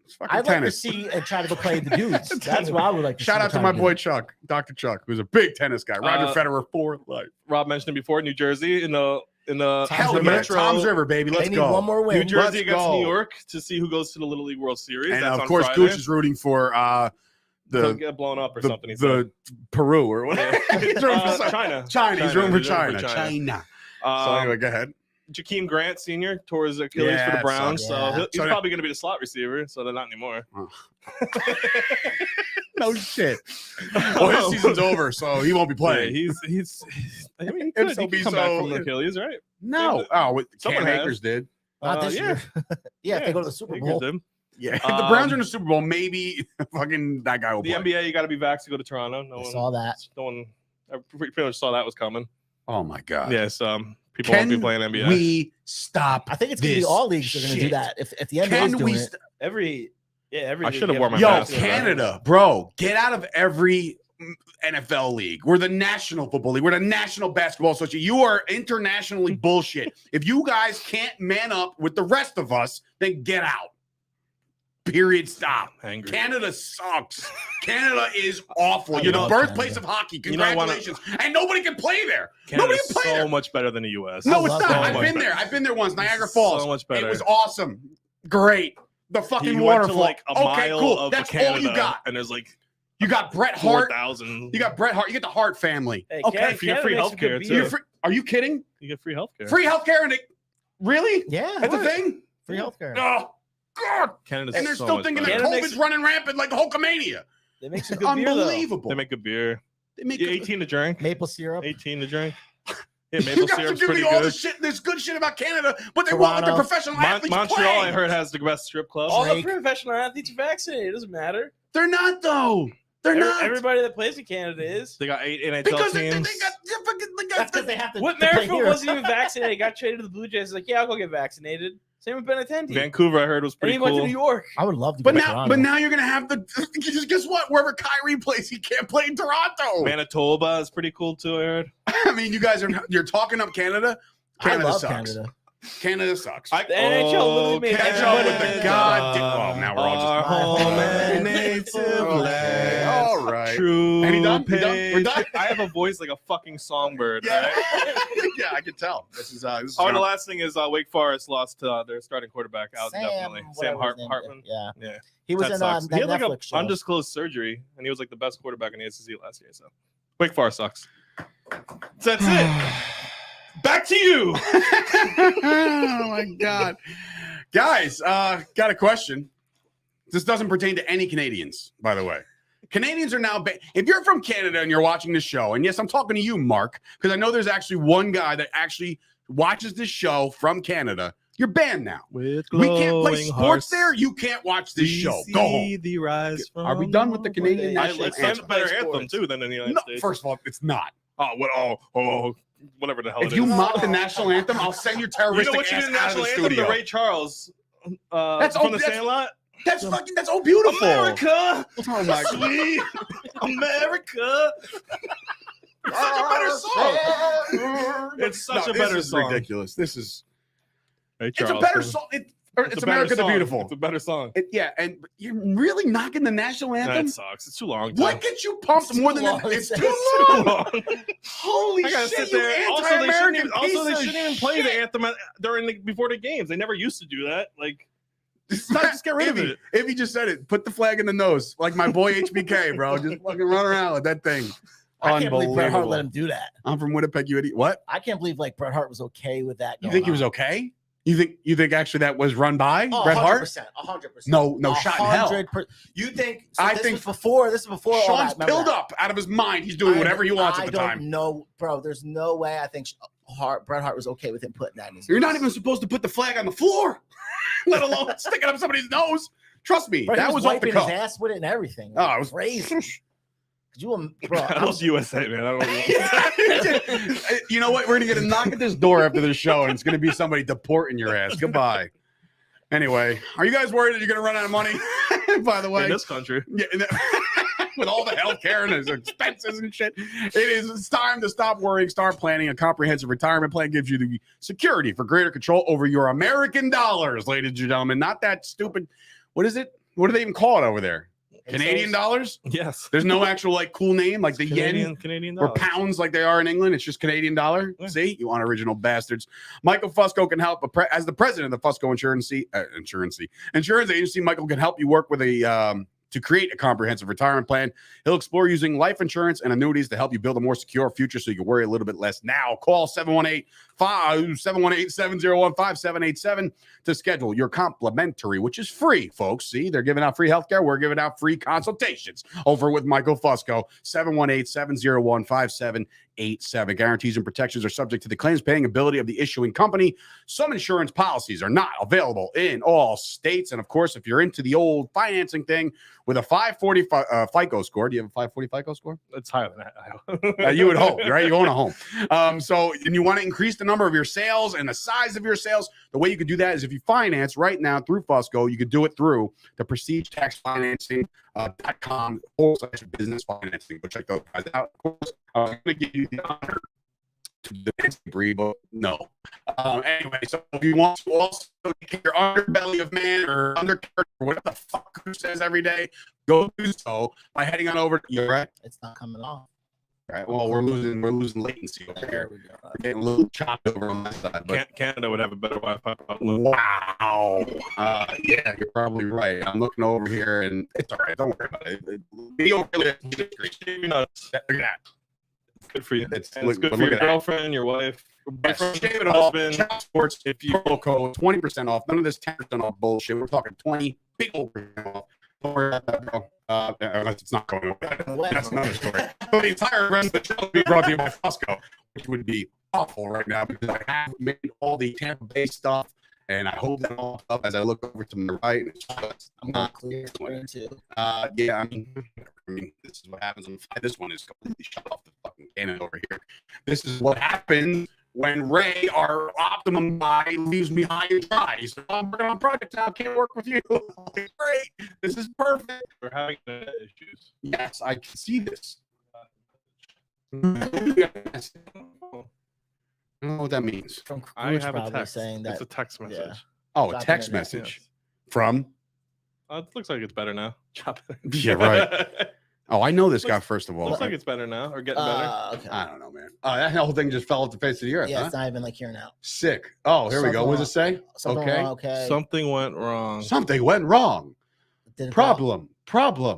It's fucking I'd like to tennis. see and try to go play the dudes. That's what I would like to Shout see out to her my try boy do. Chuck, Dr. Chuck, who's a big tennis guy. Roger Federer for life. Rob mentioned it before. New Jersey in the Hell the yeah, Metro. Tom's River, baby. Let's They need go. one more win. New Jersey Let's against go. New York to see who goes to the Little League World Series. And That's of on course, Friday. Gooch is rooting for Don't the get blown up or something. He said. the Peru or whatever. He's rooting for China. China. He's rooting for He's rooting China. for China. So Um, anyway, go ahead. Jakeem Grant Sr. tore his Achilles for the that Browns, sucks. so Yeah. he's probably going to be the slot receiver. So they're not anymore. No shit. Well, his season's over, so he won't be playing. Yeah, he's. I mean, If he so could be come back so- from the Achilles, right? No. Oh, Someone Cam has. Akers did. Not this Yeah. year. Yeah, if they go to the Super Akers Bowl. did. Yeah. If the Browns are in the Super Bowl, maybe fucking that guy will The play. NBA, you got to be vaxxed to go to Toronto. No I one saw that. No one. I pretty much saw that was coming. Oh my god. Yes. People won't be playing NBA. We stop. I think it's going to be this all leagues are going to do shit. that. If the NBA is Can doing we? it, Every I should have worn my Yo, mask. Canada, bro, get out of every NFL league. We're the National Football League. We're the National Basketball Association. You are internationally bullshit. If you guys can't man up with the rest of us, then get out. Period. Stop. Angry. Canada sucks. Canada is awful. I You're the love birthplace Canada. of hockey. You know, I wanna- Congratulations. And nobody can play there. Canada's Nobody play so there. much better than the U.S. No, I it's love not. Canada. I've been there. I've been there once. Niagara So Falls. much better. It was awesome. Great. The fucking You went to waterfall. like a Okay, mile cool. of That's Canada, all you got. and there's like You got Bret Hart. 4,000. You got Bret Hart. You get the Hart family. Hey, Okay. Canada- you get free healthcare, too. You're free, are you kidding? You get free healthcare. Free healthcare and it really? yeah, That's a thing? free healthcare. Oh God. Canada's And they're so still much thinking better. that Canada COVID's running rampant like Hulkamania. They make some good beer, though. Unbelievable. They make good beer. They make Yeah, good- 18 to drink. Maple syrup. 18 to drink. Yeah, You maple guys are syrup's giving pretty me all good. the shit. There's good shit about Canada, but they won't let the Toronto. professional athletes Montreal, play. I heard, has the best strip club. All the Drake. professional athletes are vaccinated. It doesn't matter. They're not though. They're not. Everybody that plays in Canada is. They got 8 NHL because they teams. That's because they have to. What to play Merrifield here. wasn't even vaccinated? He got traded to the Blue Jays. He's like, yeah, I'll go get vaccinated. Same with Benintendi. Vancouver, I heard, was And pretty he went to cool. New York. I would love to. But go to now, Toronto. you're gonna have the. Just guess what? Wherever Kyrie plays, he can't play in Toronto. Manitoba is pretty cool too, I heard. I mean, you guys you're talking up Canada. I Canada love sucks. Canada. Canada sucks. The NHL literally made Catch everybody up with the Canada. goddamn. Oh, now we're all just. Our home and Okay. native land. All right. True. And he done? We done? We're patriot. done? I have a voice like a fucking songbird. Yeah, Right? yeah, I can tell. This is. Oh, and the last thing is Wake Forest lost their starting quarterback out definitely. Sam whatever his name is. Hartman. Yeah, Yeah. he was That in sucks. that He had like Netflix a show. undisclosed surgery, and he was like the best quarterback in the SEC last year. So Wake Forest sucks. So that's it. Back to you. Oh my god, guys! Got a question. This doesn't pertain to any Canadians, by the way. Canadians are now. If you're from Canada and you're watching this show, and yes, I'm talking to you, Mark, because I know there's actually one guy that actually watches this show from Canada. You're banned now. With We can't play glowing sports hearts, there. You can't watch this we show. see Go home. The rise Are we from done with the Canadian I, national it's anthem? a better Play anthem sports. too than in the United No, States. first of all, it's not. Oh, what? Whatever the hell If it you is. mock the national anthem, I'll send your You know terroristic what you ass did in the out of the national anthem? The studio. Ray Charles. That's from all- the that's- Sandlot. That's fucking. That's all beautiful. America, Oh my sweet America. It's such a better song. It's such a better this is song. ridiculous. This is. Ray It's a Charles, better man. song. It's a better America the song. Beautiful. It's a better song. Yeah, and you're really knocking the national anthem. That sucks. It's too long. What gets you pumped It's more too than long. that? It's It's too Too long. long. Holy I gotta shit, sit you there. Also, they anti-American shouldn't piece of even play the shit. anthem before the games. They never used to do that. Like, Just get rid of Ivy, it. Ivy just said it. Put the flag in the nose, like my boy HBK, bro. Just fucking run around with that thing. I can't believe Bret Hart let Unbelievable. him do that. I'm from Winnipeg, you idiot. What? I can't believe like Bret Hart was okay with that. You going think he was on. okay? You think actually that was run by Oh, Bret Hart? 100%. 100%. No shot in hell. 100%. You think? So I this think was before. This is before. all Sean's that. Remember filled that. up out of his mind. He's doing whatever he wants at the I time. don't know, bro. There's no way. I think Bret Hart was okay with him putting that in his. You're not nose. even supposed to put the flag on the floor, let alone stick it up somebody's nose. Trust me, Bro, he that was off the wiping cuff. his ass with it and everything. Oh, it was crazy. Could you, bro? that I was USA, man. I don't know. You know what? We're gonna get a knock at this door after this show, and it's gonna be somebody deporting your ass. Goodbye. Anyway, are you guys worried that you're gonna run out of money? By the way, In this country. yeah, with all the healthcare and the expenses and shit, it's time to stop worrying. Start planning. A comprehensive retirement plan gives you the security for greater control over your American dollars, ladies and gentlemen. Not that stupid. What is it? What do they even call it over there? Canadian dollars? Yes. There's no actual like cool name like the yen Canadian or dollars. pounds like they are in England. It's just Canadian dollar. Yeah. See, you unoriginal bastards. Michael Fusco can help as the president of the Fusco Insurance Agency. Michael can help you work with a to create a comprehensive retirement plan. He'll explore using life insurance and annuities to help you build a more secure future so you can worry a little bit less now. Call 718-701-5787 to schedule your complimentary, which is free, folks. See, they're giving out free healthcare. We're giving out free consultations over with Michael Fusco. 718-701-5787. Guarantees and protections are subject to the claims paying ability of the issuing company. Some insurance policies are not available in all states. And of course, if you're into the old financing thing with a 540 FICO score, do you have a 540 FICO score? It's higher than that. You would hope, right? You own a home. And you want to increase the number of your sales and the size of your sales. The way you could do that is if you finance right now through Fusco, you could do it through the Prestige Tax Financing.com/business financing. Go check those guys out. Of course, I'm going to give you the honor to the breed, but no. Anyway, so if you want to also get your underbelly of man or undercurrent or whatever the fuck who says every day, go do so by heading on over. You're right. It's not coming off. All right. Well, we're losing latency over There here. we go. We're getting a little chopped over on that side. But Canada would have a better Wi-Fi. wow. Yeah, you're probably right. I'm looking over here, and it's all right. Don't worry about it. Look at that. Good for you. It's It's good for your girlfriend, your wife, Shave it off. husband. Chat Sports, if you code 20% off. None of this 10% off bullshit. We're talking 20 big old percent off. Don't worry about that, bro. Unless it's not going away. That's another story. So the entire rest of the show will be brought to you by Fusco, which would be awful right now because I have made all the Tampa Bay stuff, and I hope that all up as I look over to my right. I'm not clear too. Yeah, I mean, this is what happens when this one is completely shut off the fucking cannon over here. This is what happens when Ray, our optimum guy, leaves me high and dry. He said, I'm working on projects now. I can't work with you. Great. This is perfect. We're having issues. Yes, I can see this. I don't know what that means. From I Cruz have a probably text. saying that It's a text message. yeah. Oh, a Chop text internet, message yes. from. It looks like it's better now. Chop it. Yeah, right. Oh, I know this guy, first of all. Looks like it's better now, or getting better. Okay. I don't know, man. That whole thing just fell off the face of the earth, Yeah, huh? it's not even like here now. Sick. Oh, here we go. What does it say? Something Okay. wrong, okay. Something went wrong. Something went wrong. Didn't Problem.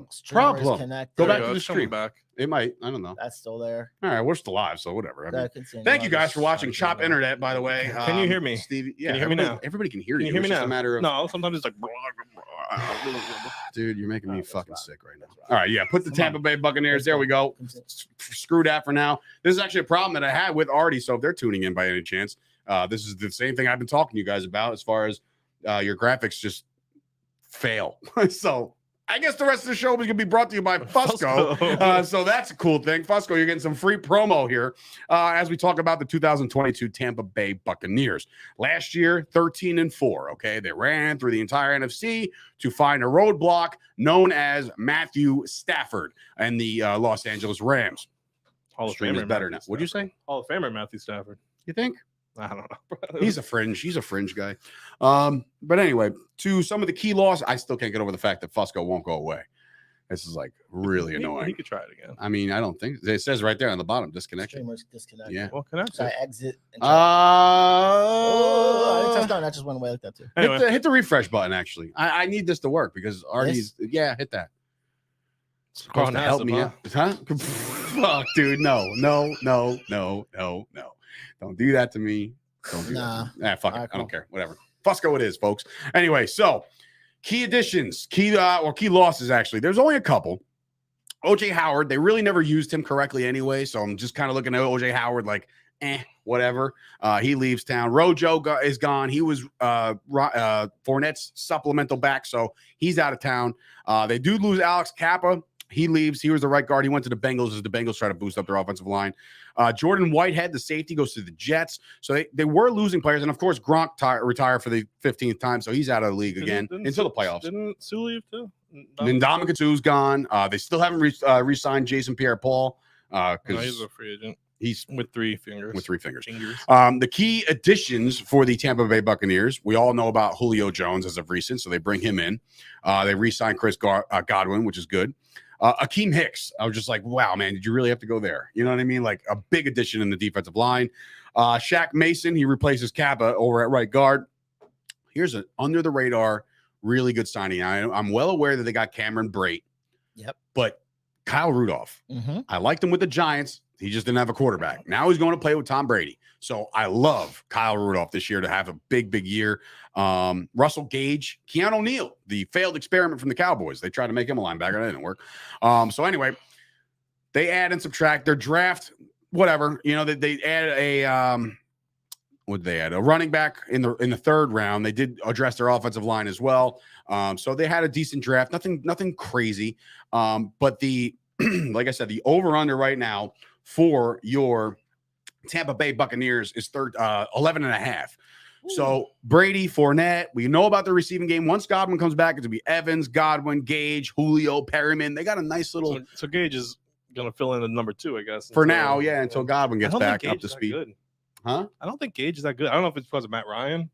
Streamers connected. Go back There to the it's coming stream. back. It might. I don't know. That's still there. All right, we're still live, so whatever. I mean, Continue. thank you guys for watching Sorry, Chop bro. Internet, by the way. Can you hear me? Stevie? Yeah, Can you hear me everybody- now? Everybody can hear Can you. you hear me It's just now? a matter of No, sometimes it's like. dude, you're making me That's fucking right. sick right now. All right, yeah, put the Come Tampa on. Bay Buccaneers. There we go. Continue. Screw that for now. This is actually a problem that I had with Artie. So if they're tuning in by any chance, this is the same thing I've been talking to you guys about as far as your graphics just fail. So I guess the rest of the show is going to be brought to you by Fusco. So that's a cool thing. Fusco, you're getting some free promo here as we talk about the 2022 Tampa Bay Buccaneers. Last year, 13-4. Okay, they ran through the entire NFC to find a roadblock known as Matthew Stafford and the Los Angeles Rams. Hall of Stream is Famer better now. Matthew What'd you Stafford. say? Hall of Famer Matthew Stafford. You think? I don't know. He's a fringe. He's a fringe guy. But anyway, to some of the key loss, I still can't get over the fact that Fusco won't go away. This is like really He annoying. could try it again. I mean, I don't think it says right there on the bottom, disconnected. Streamers disconnected. Yeah. Well, can I So I say? exit. And oh, I didn't Uh, touch down. That just went away like that too. Anyway, hit the refresh button. Actually, I need this to work because Artie's. Yeah, hit that. It's supposed to help me out, huh? Fuck, dude. No. Don't do that to me. Don't do Nah. that. Fuck it. All right, I don't cool. care. Whatever. Fusco it is, folks. Anyway, so key additions, key losses. Actually, there's only a couple. OJ Howard, they really never used him correctly anyway, so I'm just kind of looking at OJ Howard like, whatever. He leaves town. Rojo is gone. He was Fournette's supplemental back, so he's out of town. They do lose Alex Kappa. He leaves. He was the right guard. He went to the Bengals as the Bengals try to boost up their offensive line. Jordan Whitehead, the safety, goes to the Jets. So they were losing players. And, of course, Gronk retired for the 15th time, so he's out of the league again until the playoffs. Didn't Sue leave too? Ndamukong Suh's gone. They still haven't re-signed Jason Pierre-Paul No, because he's a free agent he's with 3 fingers. with 3 fingers. Fingers. The key additions for the Tampa Bay Buccaneers, we all know about Julio Jones as of recent, so they bring him in. They re-signed Chris Godwin, which is good. Akeem Hicks, I was just like, wow, man, did you really have to go there? You know what I mean? Like a big addition in the defensive line. Shaq Mason, he replaces Kappa over at right guard. Here's an under-the-radar really good signing. I'm well aware that they got Cameron Brate. Yep. But Kyle Rudolph, I liked him with the Giants. He just didn't have a quarterback. Now he's going to play with Tom Brady. So I love Kyle Rudolph this year to have a big, big year. Russell Gage, Keanu Neal, the failed experiment from the Cowboys. They tried to make him a linebacker. That didn't work. So anyway, they add and subtract their draft, whatever. You know, they add a what did they add? A running back in the third round. They did address their offensive line as well. So they had a decent draft. Nothing crazy. But the like I said, the over-under right now for your Tampa Bay Buccaneers is 11.5. So Brady, Fournette, we know about the receiving game. Once Godwin comes back, it's going to be Evans, Godwin, Gage, Julio, Perryman. They got a nice little. So Gage is going to fill in the number 2, I guess. For now, yeah, until Godwin gets back up to speed. Good. Huh? I don't think Gage is that good. I don't know if it's because of Matt Ryan,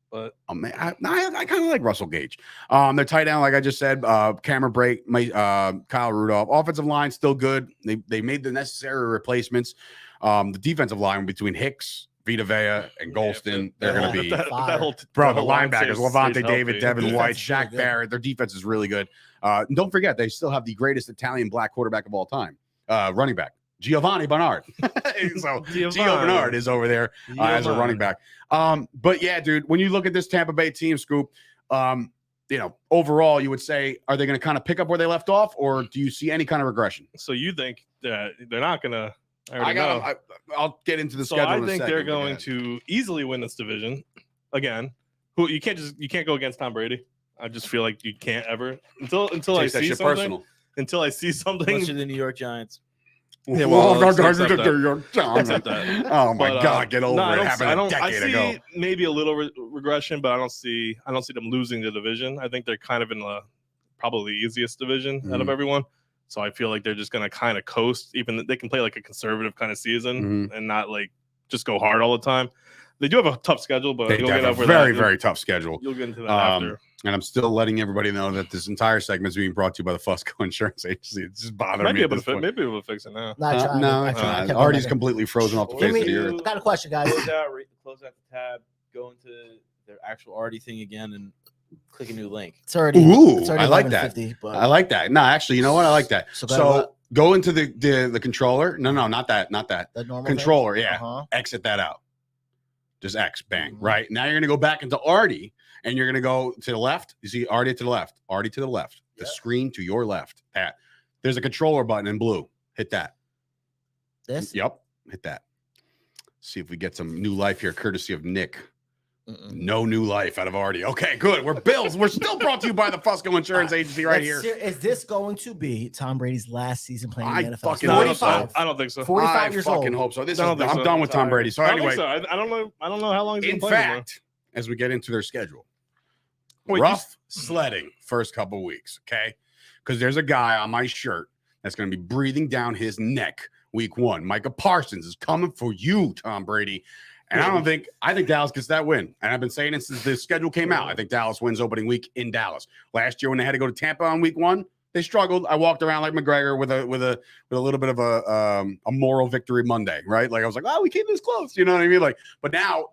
but I kind of like Russell Gage. Their tight end, like I just said, Cameron Brate, Kyle Rudolph. Offensive line still good. They made the necessary replacements. The defensive line between Hicks, Vita Vea, and Golston, they're going to be that whole the whole line linebackers, stays Levante healthy. David, Devin White, Defense is really Shaq good. Barrett. Their defense is really good. And don't forget, they still have the greatest Italian black quarterback of all time, running back, Giovanni Bernard. So Gio Bernard is over there as a running back. But yeah, dude, when you look at this Tampa Bay team, Scoop, you know, overall, you would say, are they going to kind of pick up where they left off, or do you see any kind of regression? So you think that they're not going to? I'll get into the So schedule. I in a think second, they're but go going ahead. to easily win this division again. Who you can't go against Tom Brady. I just feel like you can't ever until I Take that see shit something. personal. Until I see something. Unless you're the New York Giants. Yeah, well, let's accept that. Accept that. Oh my But, God, get over it. It happened a I decade see ago. maybe a little regression, but I don't see them losing the division. I think they're kind of in the probably the easiest division out of everyone. So I feel like they're just going to kind of coast. Even they can play like a conservative kind of season and not like just go hard all the time. They do have a tough schedule, but They you'll have get a over very, that. very tough schedule. You'll get into that after. And I'm still letting everybody know that this entire segment is being brought to you by the Fusco Insurance Agency. It's just bothering Might me. be at able this to point. maybe able to fix it now. Not trying. No, I tried. I kept Artie's going. completely frozen off the Give face me- of the earth. I got a question, guys. Close out the tab, go into their actual Artie thing again, and click a new link. It's already. Ooh, it's already I like that. 11:50, but I like that. No, actually, you know what? I like that. So So go into the controller. No, not that. the normal Controller, thing? yeah. Uh-huh. Exit that out. Just X, bang. Right now, you're gonna go back into Artie, and you're gonna go to the left. You see Artie to the left. Artie to the left. The Yeah. screen to your left. That. There's a controller button in blue. Hit that. This. Yep. Hit that. See if we get some new life here, courtesy of Nick. Mm-mm. No new life out of Artie. Okay, good. We're Bills. We're still brought to you by the Fusco Insurance Agency right here. Is this going to be Tom Brady's last season playing in the I NFL? fucking No, I don't 45. I don't think so. 45 years I fucking old. hope so. This is, I I'm don't think so. done with Tom Brady. So I don't anyway, think so. I don't know how long he's in been playing. fact, as we get into their schedule, Wait, rough sledding first couple weeks, okay? Because there's a guy on my shirt that's going to be breathing down his neck week 1. Micah Parsons is coming for you, Tom Brady. And I think Dallas gets that win. And I've been saying it since the schedule came out. I think Dallas wins opening week in Dallas. Last year when they had to go to Tampa on week 1, they struggled. I walked around like McGregor with a little bit of a moral victory Monday, right? Like I was like, oh, we came this close. You know what I mean? Like, but now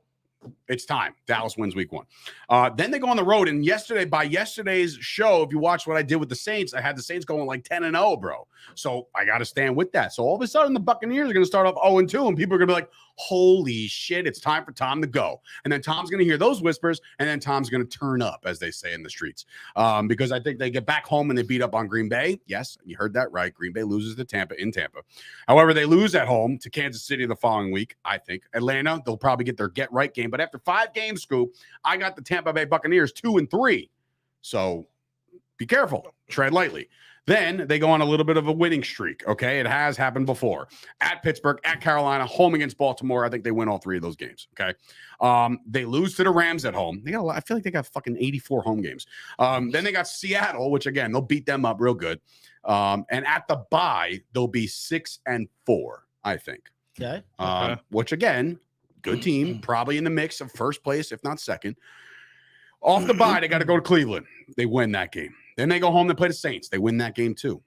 it's time. Dallas wins week 1. Then they go on the road. And by yesterday's show, if you watch what I did with the Saints, I had the Saints going like 10-0, bro. So I got to stand with that. So all of a sudden, the Buccaneers are going to start off 0-2, and people are going to be like, holy shit, it's time for Tom to go. And then Tom's going to hear those whispers, and then Tom's going to turn up, as they say in the streets. Because I think they get back home and they beat up on Green Bay. Yes, you heard that right. Green Bay loses to Tampa in Tampa. However, they lose at home to Kansas City the following week, I think. Atlanta, they'll probably get their get-right game. But after 5 games, Scoop, I got the Tampa Bay Buccaneers 2-3. So be careful. Tread lightly. Then they go on a little bit of a winning streak, okay? It has happened before. At Pittsburgh, at Carolina, home against Baltimore. I think they win all 3 of those games, okay? They lose to the Rams at home. I feel like they got fucking 84 home games. Then they got Seattle, which, again, they'll beat them up real good. And at the bye, they'll be 6-4, I think. Okay. Which, again, good team, probably in the mix of first place, if not second. Off the bye, they got to go to Cleveland. They win that game. Then they go home to play the Saints. They win that game too.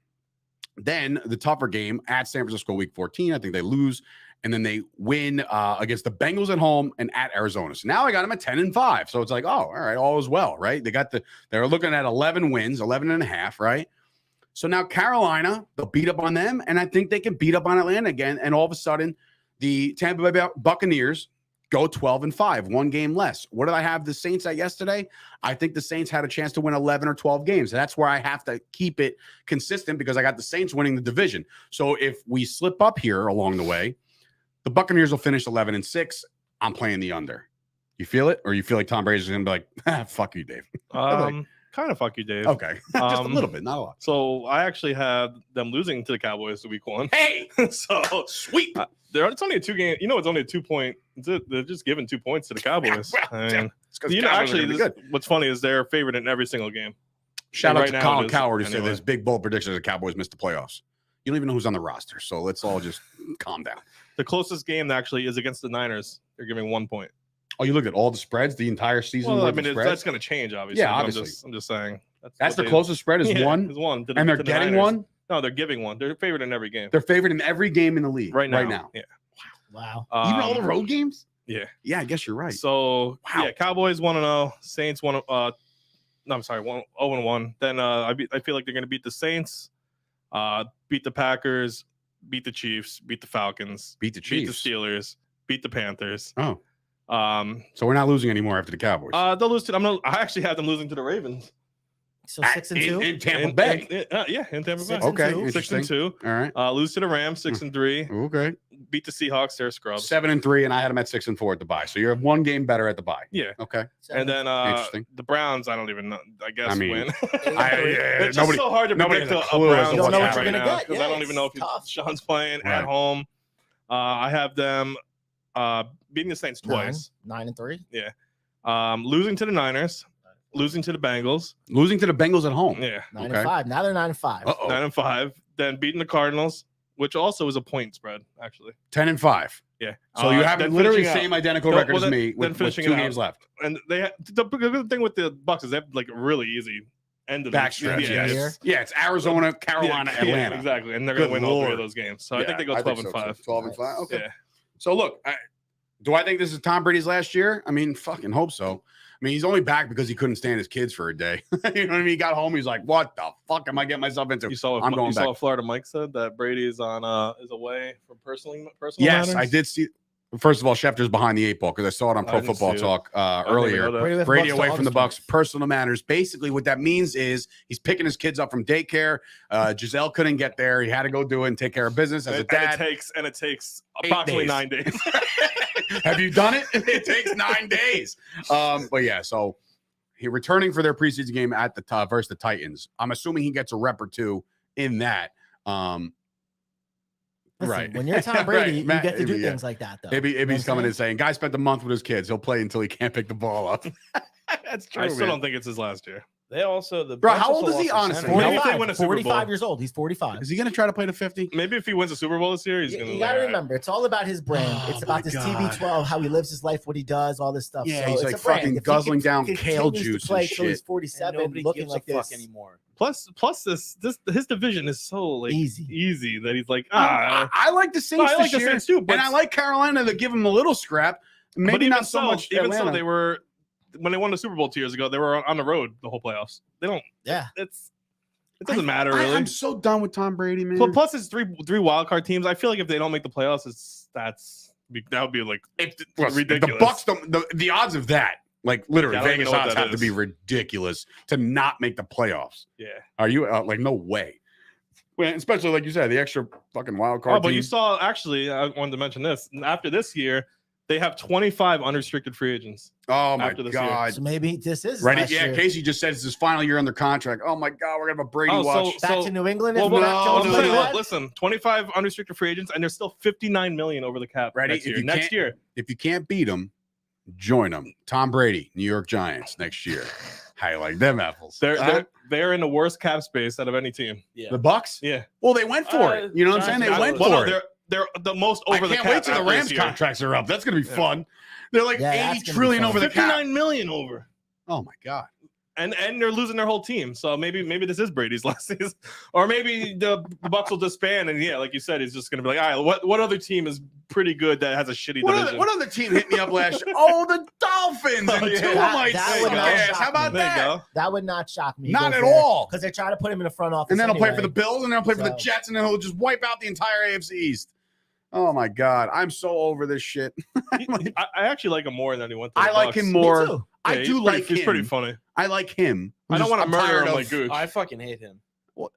Then the tougher game at San Francisco week 14, I think they lose. and then they win against the Bengals at home and at Arizona. So now I got them at 10-5. So it's like, oh, all right, all is well, right? They're looking at 11 wins, 11.5, right? So now Carolina, they'll beat up on them, and I think they can beat up on Atlanta again. And all of a sudden, the Tampa Bay Buccaneers go 12-5, one game less. What did I have the Saints at yesterday? I think the Saints had a chance to win 11 or 12 games. And that's where I have to keep it consistent because I got the Saints winning the division. So if we slip up here along the way, the Buccaneers will finish 11-6. I'm playing the under. You feel it? Or you feel like Tom Brady's going to be like, fuck you, Dave? Kind of fuck you, Dave. Okay. Just a little bit, not a lot. So I actually had them losing to the Cowboys the week 1. Hey! So Sweet! It's only a 2-game. It's only a 2-point. They're just giving 2 points to the Cowboys. What's funny is they're favored in every single game. Shout out right to now Colin it is, Coward who said anyway. there's big bold predictions the Cowboys missed the playoffs. You don't even know who's on the roster, so let's all just calm down. The closest game actually is against the Niners. They're giving 1 point. Oh, you look at all the spreads, the entire season. Well, I worth of mean, spreads? that's going to change, obviously. Yeah, but obviously. I'm just saying. That's what the closest spread is one, Is one. and they're getting one. No, they're giving one. They're favored in every game. They're favored in every game in the league Right now. Yeah. Wow. Even all the road games. Yeah. Yeah, I guess you're right. So Wow. yeah, Cowboys 1-0, Saints 1. No, I'm sorry, 0-1. Then I feel like they're going to beat the Saints, beat the Packers, beat the Chiefs, beat the Falcons, beat the beat Chiefs. the Steelers, beat the Panthers. Oh. So we're not losing anymore after the Cowboys. They'll lose to. I actually had them losing to the Ravens. So 6-2 in Tampa Bay. In Tampa Bay. 6-2. Okay, 6-2. All right. Lose to the Rams 6-3. Okay. Beat the Seahawks. They're scrubs. 7-3, and I had them at 6-4 at the bye. So you're one game better at the bye. Yeah. Okay. And then Interesting. the Browns, I don't even know. I guess I mean, win. nobody- It's just so hard to nobody predict has a a clue as Browns to You don't know what game you're right gonna now get. because I don't even know if Tough. Sean's playing Right. at home. I have them beating the Saints twice. 9-3. Losing to the Niners, losing to the Bengals. Losing to the Bengals at home. Yeah. 9-5. Now they're 9-5. Uh-oh. 9-5. Then beating the Cardinals, which also is a point spread, actually. 10-5. Yeah. So you have then literally finishing same out- identical No, record well, as then- me then with finishing 2 it out. games left. And the good thing with the Bucs is they have like a really easy end of the Backstretch. Yeah, Yes. Yeah, it's Arizona, Carolina, yeah, Atlanta. exactly. And they're going Good to win all 3 Lord. of those games. So I Yeah, think they go I 12-5. 12-5. Okay. Yeah. So look, do I think this is Tom Brady's last year? I mean, fucking hope so. I mean, he's only back because he couldn't stand his kids for a day. You know what I mean? He got home, he's like, "What the fuck am I getting myself into?" You saw I'm going saw back. Florida Mike said that Brady is away for personal Yes, matters? I did see. First of all, Schefter's behind the 8 ball because I saw it on I Pro didn't Football see it. Talk didn't earlier. know that. Brady Bucs away to from the all Bucs, personal matters. Basically, what that means is he's picking his kids up from daycare. Giselle couldn't get there; he had to go do it and take care of business as a dad. And it takes 8 approximately days. 9 days. Have you done it? It takes 9 days. But yeah, so he returning for their preseason game at the versus the Titans. I'm assuming he gets a rep or 2 in that. Listen, Right. When you're Tom Right. Brady, you Matt, get to do yeah. things like that, though. Ibby's coming in in saying, "Guy spent a month with his kids. He'll play until he can't pick the ball up." That's true. I still man. don't think it's his last year. They also the Bro, Bucs how also old is he, lost their honestly? center. Maybe if they 45, win a Super 45 Bowl. years old. He's 45. Is he going to try to play to 50? Maybe if he wins a Super Bowl this year, he's going to. You got to remember, it's all about his brand. Oh, It's about my this God. TB12, how he lives his life, what he does, all this stuff. Yeah, so he's it's like a brand. fucking If he guzzling down continues kale to juice play and till he's shit. 47, Nobody looking gives like a fuck this. anymore. Plus this his division is so like Easy. that he's like I like the Saints I like this the year, Saints too, but and I like Carolina to give him a little scrap. but Maybe even not so much. Even Atlanta. so, they were when they won the Super Bowl 2 years ago. They were on the road the whole playoffs. They don't. Yeah. It doesn't matter really. I'm so done with Tom Brady, man. But plus, it's three wild card teams. I feel like if they don't make the playoffs, that would be like ridiculous. The Bucs don't. The odds of that, like literally, Yeah, I don't even Vegas know what odds that have to is. be ridiculous to not make the playoffs. Yeah. Are you like no way? Well, especially like you said, the extra fucking wild card. Oh, but team. you saw actually. I wanted to mention this. After this year, they have 25 unrestricted free agents. Oh my after this year. god! So maybe this is Right? last Yeah. year. Casey just said it's his final year under contract. Oh my god, we're gonna have a Brady Oh, watch. Back to New England. Well, if Mac no, Jones no, plays no, bad? listen, 25 unrestricted free agents, and there's still 59 million over the cap. Ready? Next If year. you Next can't- year. If you can't beat them, join them. Tom Brady, New York Giants next year. How you like them apples? They're in the worst cap space out of any team. Yeah. The Bucks. Yeah. Well, they went for it. You know what I'm saying? They went Well, no, for it. they're the most I over the can't cap. wait till the after this Rams year. contracts are up. That's gonna be fun. They're like Yeah, that's 80 gonna be trillion fun. over the cap. 59 million over. Oh my god. And they're losing their whole team. So maybe this is Brady's last season. Or maybe the Bucs will disband. And like you said, he's just going to be like, all right, what other team is pretty good that has a shitty division? What other team hit me up last year? Oh, the Dolphins. And yeah. Tua might That suck would not ass. shock How about me. There you that? go. That would not shock me. Not at all. Because they're trying to put him in the front office. And then he'll play for the anyway. Bills, and then he'll play for the So- Jets, and then he'll just wipe out the entire AFC East. Oh my God, I'm so over this shit. I actually like him more than he went to the I like Bucs. him Me more. too. I Yeah, do like him. He's pretty funny. I like him. I don't want to I'm murder tired him of- like Gooch. I fucking hate him.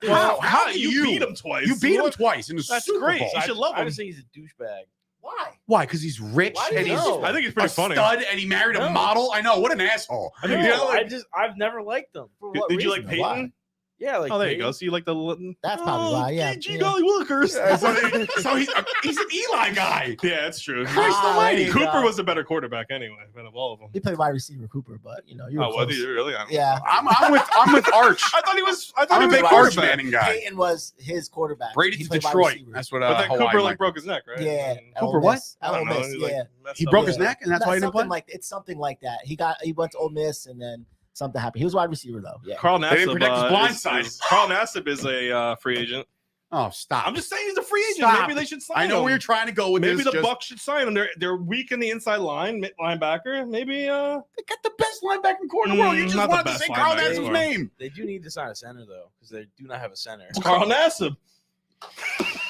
How do you beat him twice? You beat him twice in the That's Super great. Bowl. You should love I him. just think he's a douchebag. Why? Why? Because he's rich Why do and you he's know? I think he's a pretty funny. stud, and he married a No. model. I know. What an asshole. I think You no, know, like- I've never liked them. For what Did you reason, like though? Why? Peyton? Yeah, like Oh, there you Peyton. go. So you like the That's probably why, yeah. Gee Yeah. golly willikers. Yeah, so he's an Eli guy. Yeah, that's true. Christ Ah, almighty. there you Cooper go. was a better quarterback anyway, out of all of them. He played wide receiver, Cooper, but you were Oh, what? close. Really? Yeah. I'm with Arch. I thought he was. I'm a big wide Arch receiver. Manning guy. Peyton was his quarterback. Brady He to played wide Detroit. receiver. That's what But then Hawaii Cooper Mike- broke his neck, right? Yeah. And- at Cooper Ole what? Miss. At I don't Ole know. Miss, He, like, yeah. messed He up. broke his Yeah. neck, and that's why he didn't something play. it's something like that. He went to Ole Miss, and then something happened. He was wide receiver though. Yeah. Carl They didn't Nassib, protect his blind is- side. Carl Nassib is a free agent. Oh, stop. I'm just saying he's a free agent. Stop. Maybe they should sign I know him. where you're trying to go with Maybe this. the just- Bucs should sign him. They're weak in the inside line, linebacker. Maybe They got the best linebacker corner in the world. You just not the wanted to best say Carl linebacker Nassib's corner. name. They do need to sign a center though, because they do not have a center. Carl Nassib.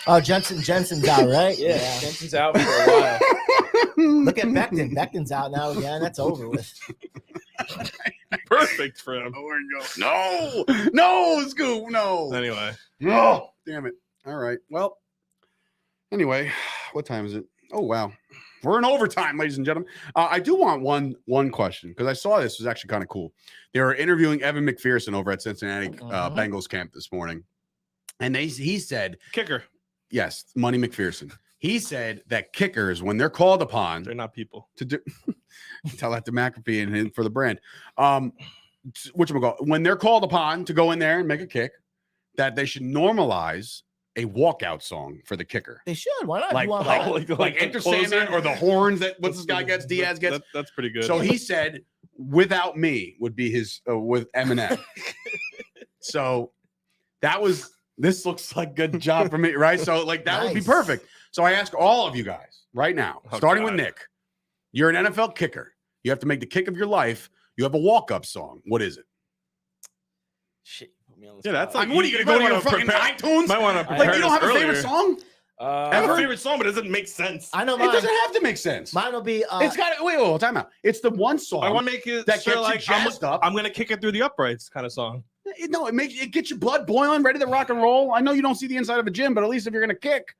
Oh, Jensen's out, right? Yeah, Jensen's out for a while. Look at Becton. Becton's out now again. That's over with. Perfect for him. No, Scoop, no. Anyway, Oh, damn it. All right. Well, anyway, what time is it? Oh, wow. We're in overtime, ladies and gentlemen. I do want one question because I saw this was actually kind of cool. They were interviewing Evan McPherson over at Cincinnati Bengals camp this morning. And he said, kicker. yes, Money McPherson. He said that kickers, when they're called upon They're not people. to do, tell that to McAfee and him for the brand. When they're called upon to go in there and make a kick, that they should normalize a walkout song for the kicker. They should. Why not? Like, You want like, that? like the Enter closer? Sandman or the horns that what's this guy gets, Diaz gets. That's pretty good. So he said, "Without Me" would be his with Eminem. So this looks like good job for me, right? So like that would be Nice. perfect. So I ask all of you guys right now, Oh, starting with God. Nick. You're an NFL kicker. You have to make the kick of your life. You have a walk-up song. What is it? Shit, put me on the Yeah, that's spot. like- What are you gonna go to your fucking iTunes? Might want to Like you don't have a favorite song? I have Ever? a favorite song, but it doesn't make sense. I know It mine. doesn't have to make sense. Mine will be. It's got wait, time out. It's the one song I want to make it that sort gets of you like jazzed up. I'm gonna kick it through the uprights kind of song. It gets your blood boiling, ready to rock and roll. I know you don't see the inside of a gym, but at least if you're gonna kick,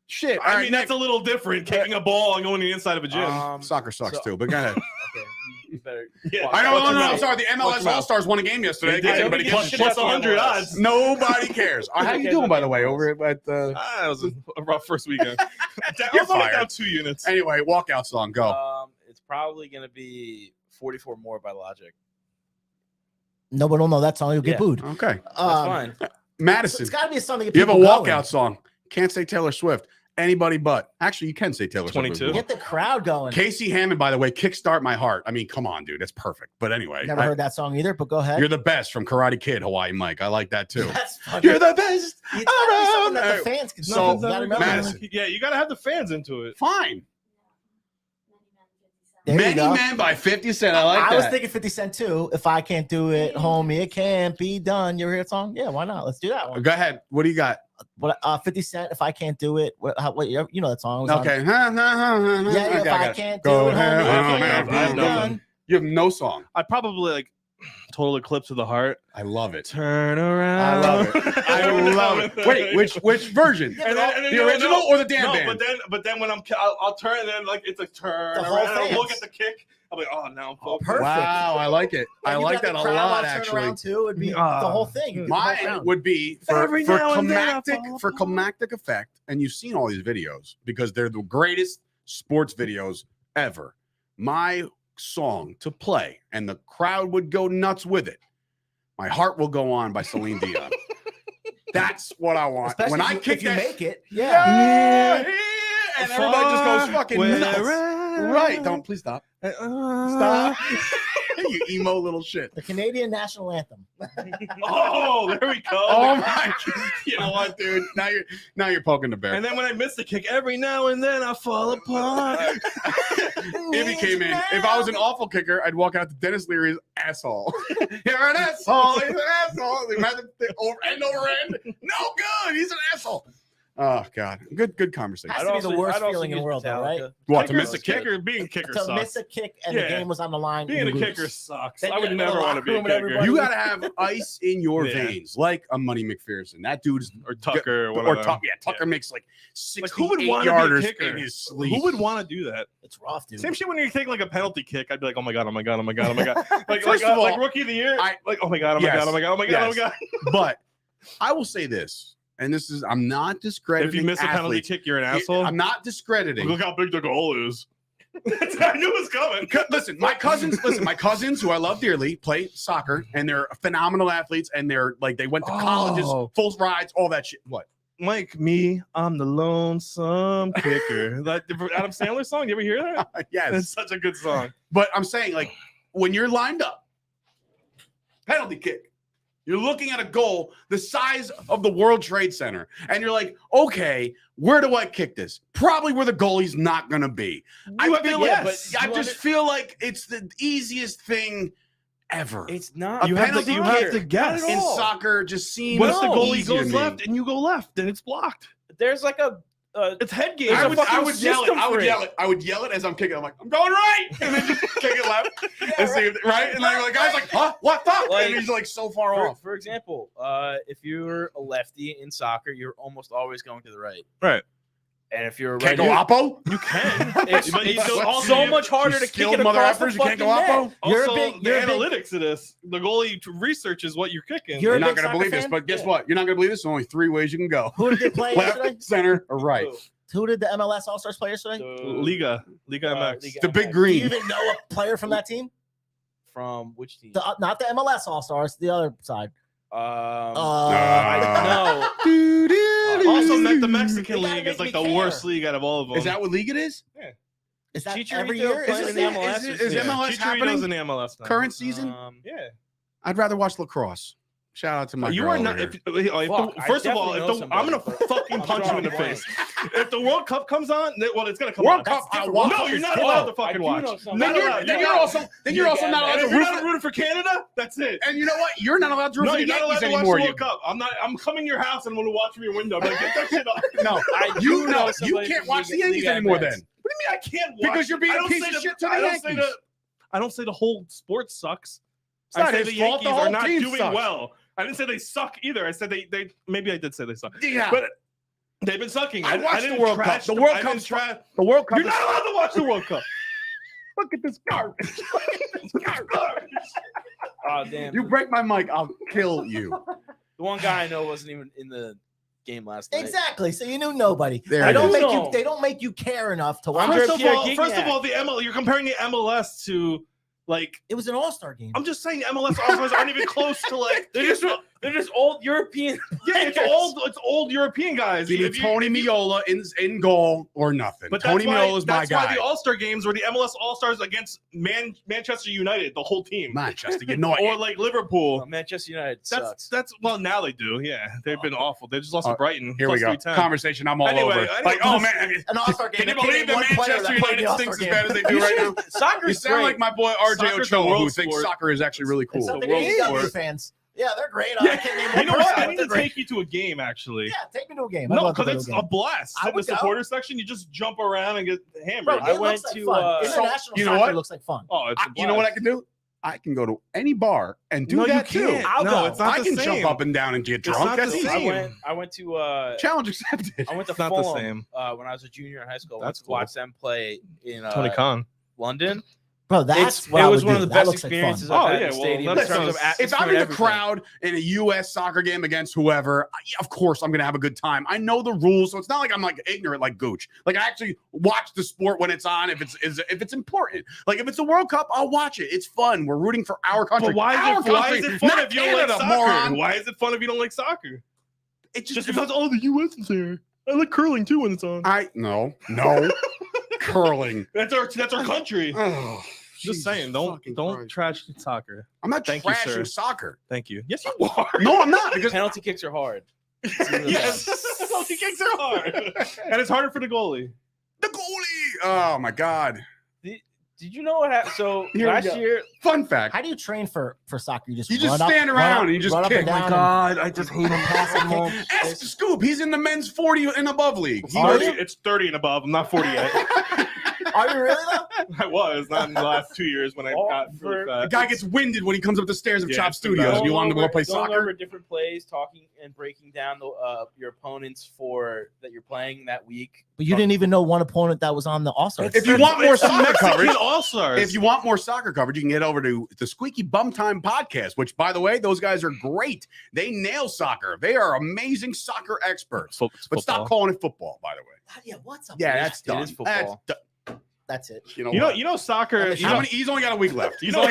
shit. I mean, that's a little different. Kicking a ball and going to the inside of a gym. Soccer sucks so- too, but go ahead. Okay, you better. Yeah. I know. Watch No, your I'm mouth. sorry. The Watch MLS your All Stars won a game yesterday. They did. Everybody Everybody punch gets plus shit. 100 odds. Nobody cares. How you doing, by the way, over at the? It was a rough first weekend. You're I was only fired. down 2 units. Anyway, walkout song. Go. It's probably gonna be 44 More by Logic. No one will know that song. You'll get Yeah. booed. Okay, That's Um, fine. Madison. It's got to be a song that get You have a people walkout going. song. Can't say Taylor Swift. Anybody but. Actually, you can say Taylor 22. Swift. Get the crowd going. Casey Hammond, by the way, Kickstart My Heart. I mean, come on, dude. That's perfect. But anyway, Never heard that song either, but go ahead. you're the best from Karate Kid, Hawaii Mike. I like that too. That's funny. You're the best. It's gotta be something that around. the fans can So, sing. You gotta remember. Madison. Yeah, you got to have the fans into it. Fine. There you Many go. Men by 50 Cent. I like I that. was thinking 50 Cent too. If I can't do it, homie, it can't be done. You hear that song? Yeah, why not? Let's do that one. Go ahead. What do you got? But 50 Cent, if I can't do it, what you know that song? It was on- Okay. Yeah, if I can't do Go it, homie, ahead. it I can't have be nothing. done. You have no song. I'd probably like Total Eclipse of the Heart. I love it. Turn around. I love it. I love it. Wait, which version? Yeah, And then, The original or the damn no, band? but then when I'll turn and then like it's a turn The whole around. I'll fans. look at the kick. I'm like, oh, now I'm focused. perfect. Wow, I like it. I Like, you like got that the a crowd lot, on turn actually. around too. It'd be the Ah. whole thing. Mine would be for Every now and then I climactic effect, and you've seen all these videos because they're the greatest sports videos ever. My song to play, and the crowd would go nuts with it. My Heart Will Go On by Celine Dion. That's what I want. Especially when I if kick you that, make it. yeah, Yeah. and everybody just goes fucking Where nuts. Right? Don't please stop. Stop. You emo little shit. The Canadian national anthem. Oh, there we go. Oh my! You know what, dude? Now you're poking the bear. And then when I miss the kick, every now and then I fall apart. If he came in, if I was an awful kicker, I'd walk out to Dennis Leary's asshole. You're an asshole. He's an asshole. Imagine end over end. No good. He's an asshole. Oh God, good conversation. Has to be the worst feeling in the world, though, right? What, to Kickers- miss a kick? kicker? Being a kicker To sucks. miss a kick and the Yeah. game was on the line. Being you a lose. kicker sucks. Then I you would get in the never want to locker be a room and kicker. everybody- You gotta have ice in your Yeah. veins, like a Money McPherson. That dude's Or Tucker. Or Tucker makes like Like, who would 68 want to be a yarders kicker? in his sleep. Who would want to do that? It's rough, dude. Same shit when you're taking like a penalty kick. I'd be like, oh my god, oh my god, oh my god, oh my god. Like, First of all, like rookie of the year. Like, oh my god, oh my Yes. god, oh my god, oh my god, oh my Yes. god. But I will say this, and this is I'm not discrediting. If you miss a penalty athletes. kick, you're an asshole. I'm not discrediting. Look how big the goal is. I knew it was coming. Listen, my cousins who I love dearly play soccer, and they're phenomenal athletes, and they're like they went to colleges, full rides, all that shit. What? Like me, I'm the lonesome kicker. That Adam Sandler song. You ever hear that? Yes. It's such a good song. But I'm saying, like, when you're lined up, penalty kick, you're looking at a goal the size of the World Trade Center, and you're like, okay, where do I kick this? Probably where the goalie's not going to be. I just feel like it's the easiest thing ever. It's not. A You have penalty to kick guess. in soccer just seems What if the goalie easier to goes me. left and you go left and it's blocked? There's like a It's head game. I a would fucking yell it. system I would for yell it. I would yell it as I'm kicking. I'm like, I'm going right, and then just kick it left, and see if, right. And then like, guys, like, huh? What fuck? Like, and he's like so far off. For example, if you're a lefty in soccer, you're almost always going to the right. Right. And if you're a Can't right, go oppo. You can. it's But you still- also so much harder to kick skilled it mother across the effers, you can't fucking go net. oppo. Also, You're a big- the you're a big- analytics of this, the goalie researches what you're kicking. You're You're a not big gonna soccer believe this, fan? but guess Yeah. what? You're not gonna believe this. There's only 3 ways you can go: Who did they play yesterday? left, center, or right. Who did the MLS All Stars play yesterday? Liga MX. Liga The big MX. Do you green. even know a player from that team? From which team? Not the MLS All Stars, the other side. I Also, the Mexican You gotta league make is like me the care. worst league out of all of them. Is that what league it is? Is that Chicharito every year? playing Is in it the MLS? Is Yeah. MLS Chicharito's happening? in the MLS now. Current season? Yeah. I'd rather watch lacrosse. Shout out to my You girl are not. over If, here. Fuck, I first of all, definitely know I'm gonna somebody, but fucking I'm punch you in the drawing a face. If the World Cup comes on, well, it's gonna come World on. Cup, That's I different. watch. No, you're not Oh, allowed to fucking I do watch. know Not somebody. allowed. Then You're you're not. also not allowed And to if you're root not for. rooting for Canada, that's it. And you know what? You're not allowed to root No, for the you're not allowed Yankees to watch anymore. the You World Cup. I'm coming to your house and I'm gonna watch from your window. I'm like, get that shit off. no, I you do know know you somebody can't from watch the Liga Yankees MX. anymore. Then What do you mean I can't watch? Because you're being I a don't piece say of shit to the I don't say Yankees. I don't say the whole sport sucks. It's not I say his the fault. The Yankees whole are not team doing sucks. well. I didn't say they suck either. I said they maybe I did say they suck. Yeah, But they've been sucking. I watched didn't the World Cup. trash The them. World I Cup. didn't trash. The World Cup. You're not allowed to watch the World Cup. Look at this garbage. Oh damn! You break my mic, I'll kill you. The one guy I know wasn't even in the game last night. Exactly. So you knew nobody. There They it don't is. make No. you. They don't make you care enough to watch. First of Pierre all, Gignac. the MLS. You're comparing the MLS to like. It was an All Star game. I'm just saying MLS All-Stars aren't even close to like. They're just old European. Yeah, it's old European guys. Give me If you- Tony if you- Miola in goal or nothing. But Tony Miola's my that's why guy. the All-Star games were the MLS All-Stars against Manchester United, the whole team. Manchester United. Or like Liverpool. Manchester United sucks. That's well now they do. Yeah. They've been awful. They just lost to Brighton. Here we plus go. 310. Conversation. I'm all Anyway, over. Like, oh man, An All Star game. can you There can't believe be that one player Manchester that played the United All-Star stinks as game. bad as they do right now? Soccer You is sound great. like my boy RJ Soccer's the Ochoa, who world thinks sport. soccer is actually really cool. Except the world AEW sport. fans. Yeah, they're great. Yeah. I can't name You one know what? person, I but need they're to great. take you to a game actually. Yeah, take me to a game. I'd No, love to because go it's to a a game. blast. I In the would go. supporter section, you just jump around and get hammered. Bro, I it went looks like to, fun. so, International you know soccer what? looks like fun. Oh, it's a blast. You know what I can do? I can go to any bar and do No, that you too. can't. I'll no, go. it's not I the can same. jump up and down and get It's drunk. not That's the easy. same. I went to Challenge accepted. I went to It's not the Fulham same. when I was a junior in high school. I went That's to cool. watch them play in Tony Khan. London. Bro, that's It what I was would one do. of the That best looks like fun. experiences Oh, I've had yeah, in the well, stadium in that terms of sounds- atmosphere If I'm and in the everything. crowd in a U.S. soccer game against whoever, of course I'm going to have a good time. I know the rules, so it's not like I'm like ignorant like Gooch. Like I actually watch the sport when it's on. If it's important, like if it's a World Cup, I'll watch it. It's fun. We're rooting for our country. But why Our is it country, fun not if you don't like Canada, soccer? moron. Why is it fun if you don't like soccer? It's Just because all the U.S. is there. I like curling too when it's on. no curling. That's our country. Oh, Just saying, don't trash soccer. I'm not Thank you, trashing sir. soccer. Thank you. Yes, you are. No, I'm not because Penalty kicks are hard. Yes, penalty kicks are hard, and it's harder for the goalie. the goalie. Oh my god. Did you know what happened? So Here we last go. year, Fun fact. How do you train for soccer? You just stand around and you just run up kick. and down I just hate him. pass the ball. Ask Scoop. He's in the men's 40 and above league. It's 30 and above. I'm not 40 yet. Are you really though? I was not in the last 2 years when I got really The fat. guy gets winded when he comes up the stairs of Yeah, Chop it's too Studios. bad. And you want him to go play going soccer? over different plays, talking and breaking down your opponents that you're playing that week. But you didn't even know one opponent that was on the All-Star. If you want more It's the soccer Mexican coverage, All-Stars. if you want more soccer coverage, you can get over to the Squeaky Bum Time podcast, which, by the way, those guys are great. They nail soccer. They are amazing soccer experts. But stop calling it football, by the way. Yeah, what's up? Yeah, man? that's done. is football. That's That's it. You know, You what? know, soccer. How You know, he's only got a week left. You know,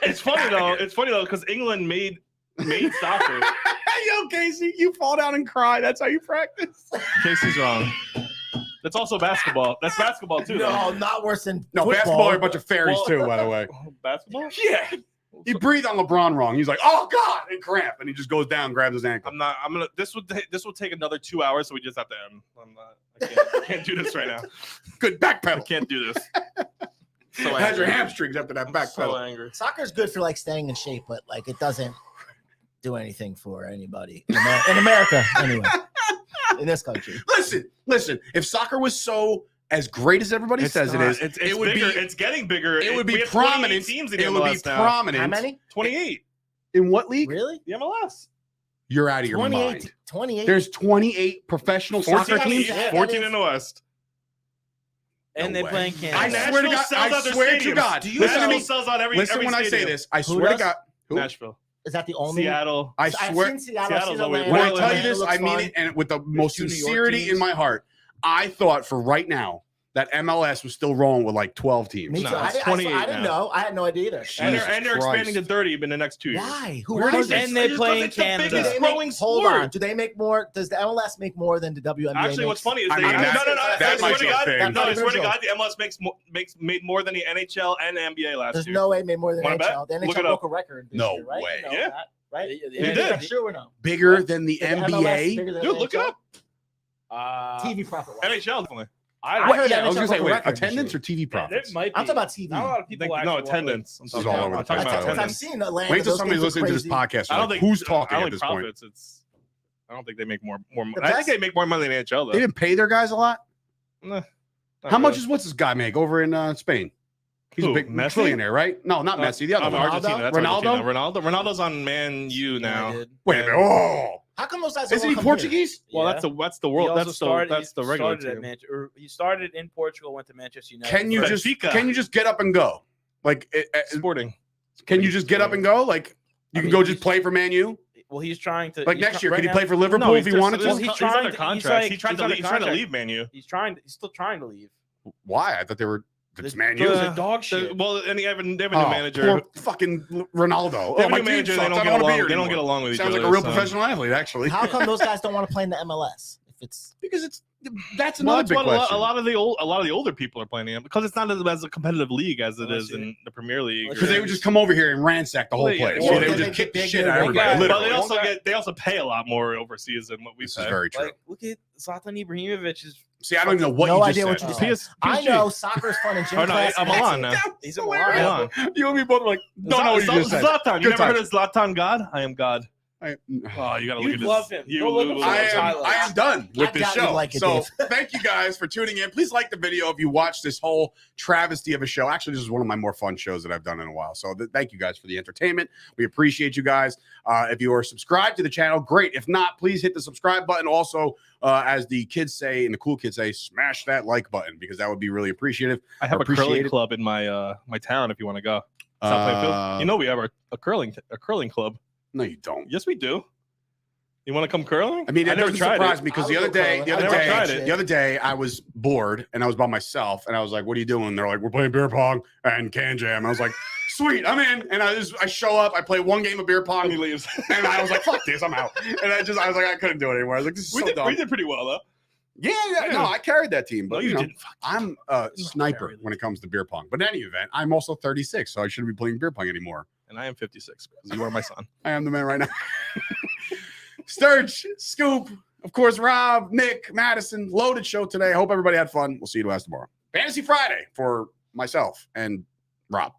it's funny though. It's funny though because England made soccer. Yo, Casey, you fall down and cry. That's how you practice. Casey's wrong. That's also basketball. That's basketball too. No, not worse than No, football. basketball are a bunch of fairies Well- too, by the way. Basketball? Yeah. He breathed on LeBron wrong. He's like, "Oh God," and cramp, and he just goes down, grabs his ankle. I'm not. I'm gonna. This will take another 2 hours, so we just have to end. I'm not. I can't do this right now. Good back I pedal. can't do this. So Has your angry. hamstrings after that back So pedal. angry. Soccer's good for like staying in shape, but like it doesn't do anything for anybody in America anyway. In this country, Listen. If soccer was so as great as everybody says it is, It's it would bigger. be. It's getting bigger. It would We be have 28 prominent. teams in It would be MLS now. prominent. how many? 28 In what league? Really? the MLS. You're out of your 28. mind. 28. There's 28 professional 14 soccer in the teams. East, Yeah, 14 that in the West. And No they way. play in I Canada. swear to God. Nashville sells I out their swear to stadiums. God. Do you Listen to Nashville me. sells out every Listen when I say stadium. this. I Who swear to does? God. Who? Nashville, Is that the only? Seattle. I I've swear. seen Seattle. I've Seattle's seen always- Atlanta. When I Portland, tell you this, Looks I mean fun. it, and with the most two New York sincerity teams. in my heart. I thought for right now that MLS was still rolling with like 12 teams. Me No, too. it's I 28 didn't now. know. I had no idea either. And Jesus they're expanding to Christ. 30 in the next 2 years. Why? Who Where are does those? it- And they It's play in it's the Canada. biggest Do they make- growing hold sport. on. Do they make more? Does the MLS make more than the WNBA? Actually, what's makes? funny is I they mean, no, that- I that swear might to be a God, thing. no, I swear to Virgil. God, the MLS made more than the NHL and the NBA last There's year. no way it made more than Wanna bet? NHL. The Look NHL it up. broke a record. This No year, right? way. You know Yeah. that, right? You Is did. that true or no? Bigger than the Is the MLS NBA. bigger than Dude, look it NHL? up. TV profit. NHL definitely. I I heard Yeah, I was gonna NHL say, broke a wait, record this attendance year. or TV profits? It might be. I'm talking about TV. Not a lot of people. No actually attendance. I'm This talking is all about- over I'm the talking place, about by the way. I've attendance. seen Atlanta. Wait till those somebody's games are listening to this crazy. podcast. I Like, don't think who's talking I at don't this think point? profits. It's. I don't think they make more. The I think best- they make more money than NHL though. They didn't pay their guys a lot. Nah, not How much really. is what's this guy make over in Spain? He's Who, a big Messi? trillionaire, right? No, not Messi. The other one. Argentina. That's Ronaldo? Argentina. Ronaldo's on Man U now. Wait a minute. Oh, How come those guys isn't don't he come here? Portuguese? Well, that's the world. That's the regular team. He started in Portugal, went to Manchester United. Can you just Benfica. get up and go? Like, Sporting. can you just get up and go? Like, you can go just play for Man U. Well, he's trying to. Like he's next year, right could he now- play for Liverpool if he wanted Well, to? he's He's trying under to- contract. he's He's trying under to contract. leave Man U. He's still trying to leave. Why? I thought they were. It's The- Man the- U. dog shit. Well, and they have a new Oh, manager. poor fucking Ronaldo. They Oh, have a my new team manager. They sucks. don't I get don't want to be along. here They don't get anymore. along with each Sounds other. like a real so- professional athlete, actually. How come those guys don't want to play in the MLS? If it's Because that's Well, another that's big what question. a lot of the older people are playing it because it's not as a competitive league as it is in the Premier League. Because they would just come over here and ransack the whole Well, yeah. place. Well, They would they just kick the get shit big, out of big everybody. guys. but Literally. they also pay a lot more overseas than what we This pay. is very true. Like, look at Zlatan Ibrahimovic. See, I don't even know what No you idea just what said. you just said. I know soccer's fun in gym Oh no, class. I'm and that's Milan it. now. He's a hilarious. Milan. You and me both were like, don't know what you just said. Zlatan. You Good never heard times. of Zlatan God? I am God. I, Oh, you gotta You look at this. love him. You Go look lose. him up. I am done with I this doubt you'd show. like it, So Dave. thank you guys for tuning in. Please like the video if you watched this whole travesty of a show. Actually, this is one of my more fun shows that I've done in a while. So thank you guys for the entertainment. We appreciate you guys. If you are subscribed to the channel, great. If not, please hit the subscribe button. Also, as the kids say and the cool kids say, smash that like button because that would be really appreciative. I have a Appreciate curling it. club in my my town. If you want to go, South Plainfield. You know we have a curling club. No, you don't. Yes, we do. You want to come curling? I mean, I it never doesn't tried surprise it. me because I the would other go day, curling. the I other never day, tried it. the other day, I was bored and I was by myself and I was like, "What are you doing?" They're like, "We're playing beer pong and can jam." I was like, "Sweet, I'm in." And I show up, I play one game of beer pong, And he leaves. and I was like, "Fuck this, I'm out." And I was like, I couldn't do it anymore. I was like, "This is so dumb." We did pretty well though. Yeah, no, I carried that team, but No, you didn't. I'm a did not sniper carry when it comes to beer pong. But in any event, I'm also 36, so I shouldn't be playing beer pong anymore. And I am 56 because you are my son. I am the man right now. Sturch, Scoop, of course, Rob, Nick, Madison, loaded show today. I hope everybody had fun. We'll see you guys tomorrow. Fantasy Friday for myself and Rob.